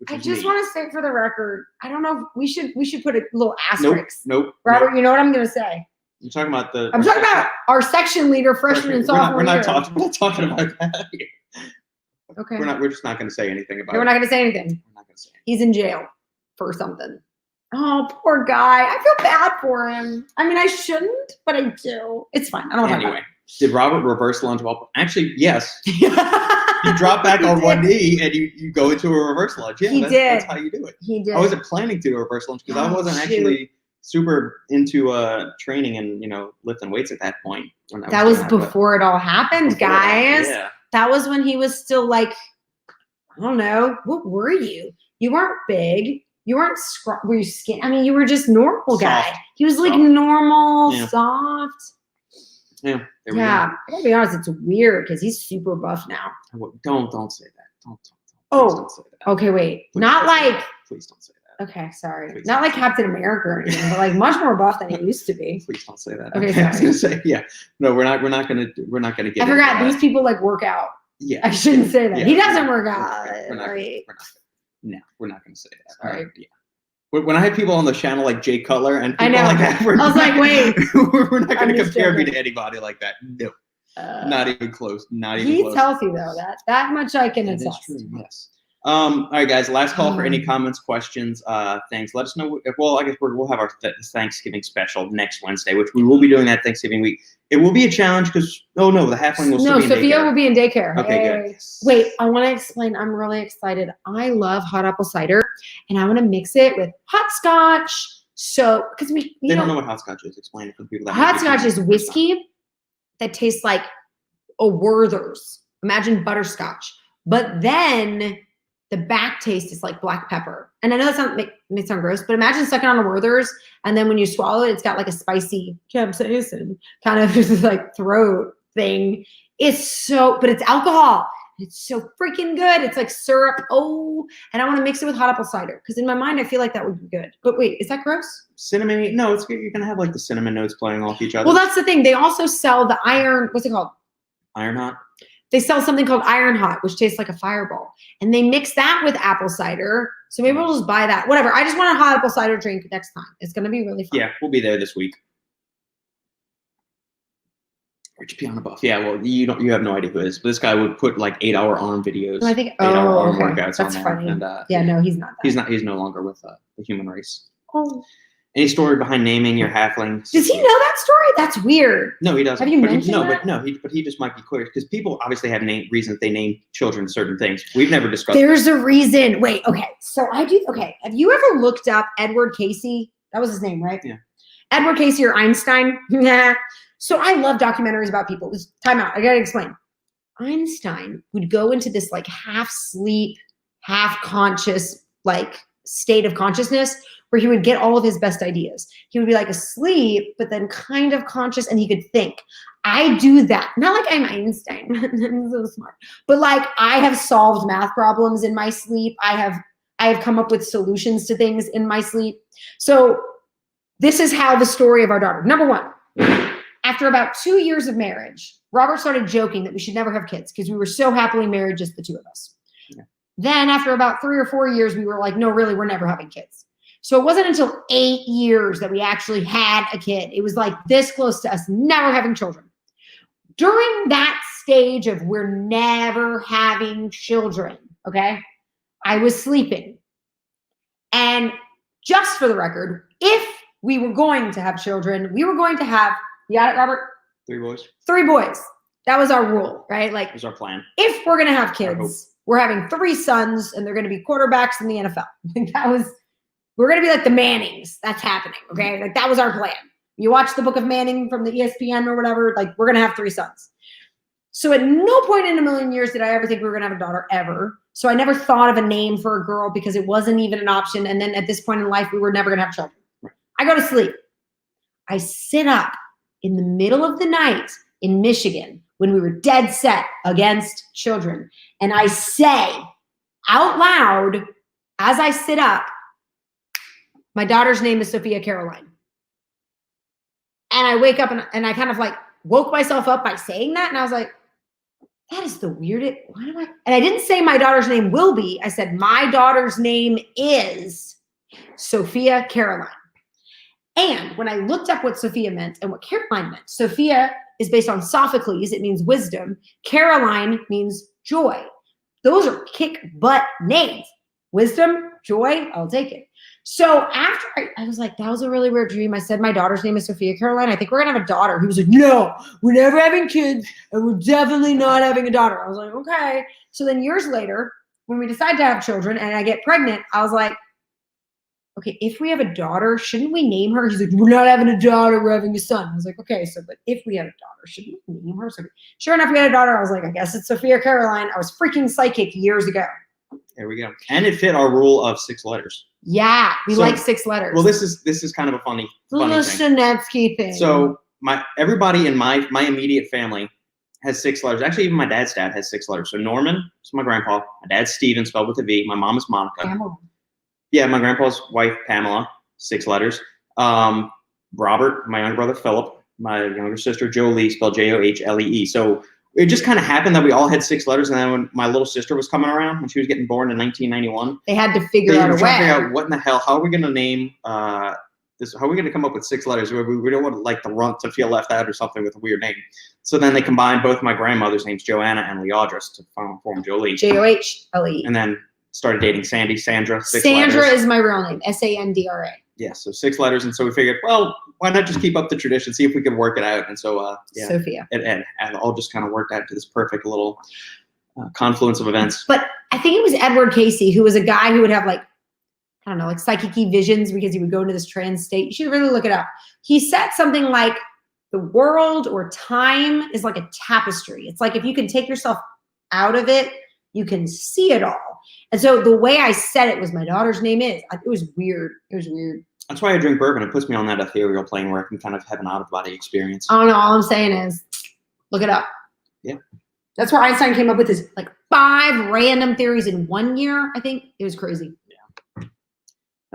I just want to say for the record, I don't know. We should put a little asterisk. Nope. Robert, you know what I'm going to say. You're talking about I'm talking about our section leader, freshman and sophomore we're not year. talking about that here. Okay. We're just not going to say anything about it. We're not going to say anything. We're not going to say anything. He's in jail for something. Oh, poor guy. I feel bad for him. I mean, I shouldn't, but I do. It's fine. I don't want to talk about it. Did Robert reverse lunge while? Actually, yes. You drop back on one knee and you go into a reverse lunge. Yeah, that's how you do it. He did. I wasn't planning to do a reverse lunge because I wasn't actually super into training and lifting weights at that point. That was before it all happened, guys. Yeah. That was when he was still like, I don't know, what were you? You weren't big. You weren't were you skinny? I mean, you were just normal guy. He was like normal, soft. Yeah. I gotta be honest, it's weird because he's super buff now. Don't say that. Don't say that. Okay, wait. Please not like. Please don't say that. Okay, sorry. Please not like Captain America or anything, but like much more buff than he used to be. Please don't say that. Okay, I was gonna say no. We're not gonna get. I forgot these people like work out. Yeah. I shouldn't say that. Yeah, he doesn't work out. We're not gonna say that. Sorry. Yeah. When I had people on the channel like Jay Cutler and people like that, I was like, wait, we're not going to compare me to anybody like that. No, not even close. Not even close. He's healthy though. That much I can attest. That's true. Yes. All right, guys. Last call for any comments, questions. Thanks. Let us know. I guess we'll have our Thanksgiving special next Wednesday, which we will be doing that Thanksgiving week. It will be a challenge because the halfling will still be in Sophia daycare. will be in daycare. Okay, good. Wait, I want to explain. I'm really excited. I love hot apple cider, and I want to mix it with hot scotch. So, because they don't know what hot scotch is. Explain it for the people that hot scotch is whiskey that tastes like a Werther's. Imagine butterscotch, but then the back taste is like black pepper. And I know that may sound gross, but imagine sucking on a Werther's, and then when you swallow it, it's got like a spicy capsaicin kind of like throat thing. But it's alcohol. It's so freaking good. It's like syrup. Oh, and I want to mix it with hot apple cider because in my mind, I feel like that would be good. But wait, is that gross? Cinnamon? No, it's good. You're gonna have like the cinnamon notes playing off each other. Well, that's the thing. They also sell the what's it called? Iron Hot. They sell something called Iron Hot, which tastes like a fireball. And they mix that with apple cider. So maybe we'll just buy that. Whatever. I just want a hot apple cider drink next time. It's going to be really fun. Yeah, we'll be there this week. Rich Piano Buff. Yeah, well, you have no idea who it is. But this guy would put like 8-hour arm videos. I think, 8-hour arm okay. workouts That's on funny. there. And, no, he's not that. He's no longer with the human race. Oh. Any story behind naming your halfling? Does he know that story? That's weird. No, he doesn't. Have you mentioned that? But he just might be curious because people obviously have reasons they name children certain things. We've never discussed. There's a reason. Wait, okay. So okay. Have you ever looked up Edward Casey? That was his name, right? Yeah. Edward Casey or Einstein? Nah. So I love documentaries about people. Time out. I gotta explain. Einstein would go into this like half sleep, half conscious like state of consciousness where he would get all of his best ideas. He would be like asleep, but then kind of conscious, and he could think. I do that. Not like I'm Einstein. I'm so smart. But like I have solved math problems in my sleep. I have come up with solutions to things in my sleep. So this is how the story of our daughter. Number one, after about 2 years of marriage, Robert started joking that we should never have kids because we were so happily married, just the two of us. Yeah. Then after about 3 or 4 years, we were like, no, really, we're never having kids. So it wasn't until 8 years that we actually had a kid. It was like this close to us never having children. During that stage of we're never having children, okay, I was sleeping. And just for the record, if we were going to have children, we were going to have, you got it, Robert? 3 boys. 3 boys. That was our rule, right? Like, that was our plan. If we're going to have kids, we're having 3 sons and they're going to be quarterbacks in the NFL. We're going to be like the Mannings. That's happening, okay? Like that was our plan. You watch the Book of Manning from the ESPN or whatever, like we're going to have 3 sons. So at no point in a million years did I ever think we were going to have a daughter ever. So I never thought of a name for a girl because it wasn't even an option. And then at this point in life, we were never going to have children. Right. I go to sleep. I sit up in the middle of the night in Michigan when we were dead set against children. And I say out loud as I sit up, my daughter's name is Sophia Caroline. And I wake up and I kind of like woke myself up by saying that. And I was like, that is the weirdest. Why am I? And I didn't say my daughter's name will be. I said, my daughter's name is Sophia Caroline. And when I looked up what Sophia meant and what Caroline meant, Sophia is based on Sophocles. It means wisdom. Caroline means joy. Those are kick butt names. Wisdom, joy, I'll take it. So after I was like, that was a really weird dream. I said, my daughter's name is Sophia Caroline. I think we're going to have a daughter. He was like, no, we're never having kids and we're definitely not having a daughter. I was like, okay. So then years later, when we decide to have children and I get pregnant, I was like, okay, if we have a daughter, shouldn't we name her? He's like, we're not having a daughter, we're having a son. I was like, okay, so but if we had a daughter, shouldn't we name her? So sure enough, we had a daughter. I was like, I guess it's Sophia Caroline. I was freaking psychic years ago. There we go. And it fit our rule of 6 letters. Yeah, we like 6 letters. Well, this is kind of a funny the thing. Shanetsky thing. So everybody in my immediate family has 6 letters. Actually, even my dad's dad has 6 letters. So Norman is my grandpa. My dad's Steven, spelled with a V. My mom is Monica. Pamela. Yeah, my grandpa's wife, Pamela, 6 letters. Robert, my younger brother, Philip. My younger sister, Jolie, spelled Johlee. So it just kind of happened that we all had 6 letters, and then when my little sister was coming around, when she was getting born in 1991, they had to figure out a way. Figure out what in the hell, how are we going to name this? How are we going to come up with 6 letters? We don't want like the runt to feel left out or something with a weird name. So then they combined both my grandmother's names, Joanna and Leodris, to form Jolie. Johlee. And then started dating Sandra. 6 Sandra letters. is my real name, Sandra. Yeah, so 6 letters. And so we figured, well, why not just keep up the tradition, see if we can work it out. And so, yeah, Sophia. and all just kind of worked out to this perfect little confluence of events. But I think it was Edward Casey, who was a guy who would have like, I don't know, like psychic-y visions because he would go into this trance state. You should really look it up. He said something like the world or time is like a tapestry. It's like if you can take yourself out of it, you can see it all. And so the way I said it was my daughter's name is. It was weird. It was weird. That's why I drink bourbon. It puts me on that ethereal plane where I can kind of have an out-of-body experience. I don't know. All I'm saying is look it up. Yeah. That's where Einstein came up with his like 5 random theories in 1 year, I think. It was crazy.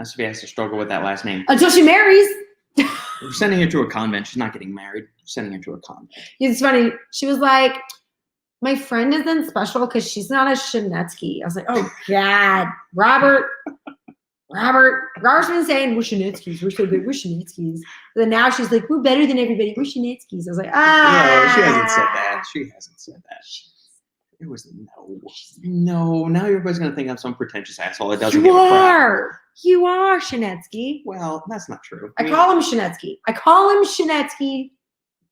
Sophia has to struggle with that last name. Until she marries. We're sending her to a convent. She's not getting married. We're sending her to a convent. It's funny. She was like, my friend isn't special because she's not a Shanetsky. I was like, oh, God. Robert's been saying, we're Shanetskys. We're so good. We're Shanetskys. But then now she's like, we're better than everybody. We're Shanetskys. I was like, No, she hasn't said that. She hasn't said that. It was no. Now everybody's going to think I'm some pretentious asshole that doesn't give a crap. You are Shanetsky. Well, that's not true. I call him Shanetsky. I call him Shanetsky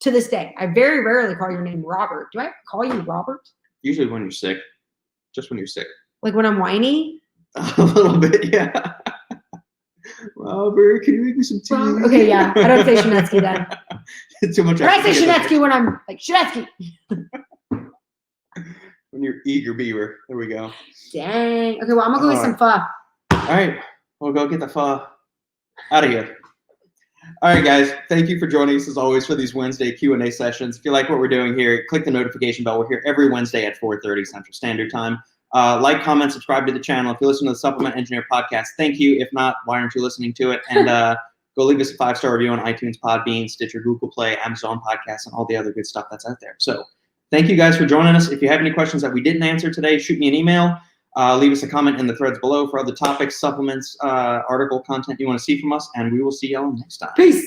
to this day. I very rarely call your name Robert. Do I call you Robert? Usually when you're sick. Just when you're sick. Like when I'm whiny? A little bit, yeah. Robert, can you make me some tea? Okay, yeah. I don't say Shanetsky then. Too much. Or I say Shanetsky when I'm like, Shanetsky. When you're eager beaver. There we go. Dang. Okay, well, I'm going to go get some pho. All right. We'll go get the pho out of here. All right, guys. Thank you for joining us, as always, for these Wednesday Q&A sessions. If you like what we're doing here, click the notification bell. We're here every Wednesday at 4:30 Central Standard Time. Like, comment, subscribe to the channel. If you listen to the Supplement Engineer podcast, thank you. If not, why aren't you listening to it? And go leave us a 5-star review on iTunes, Podbean, Stitcher, Google Play, Amazon Podcasts, and all the other good stuff that's out there. So thank you guys for joining us. If you have any questions that we didn't answer today, shoot me an email. Leave us a comment in the threads below for other topics, supplements, article content you want to see from us, and we will see y'all next time. Peace.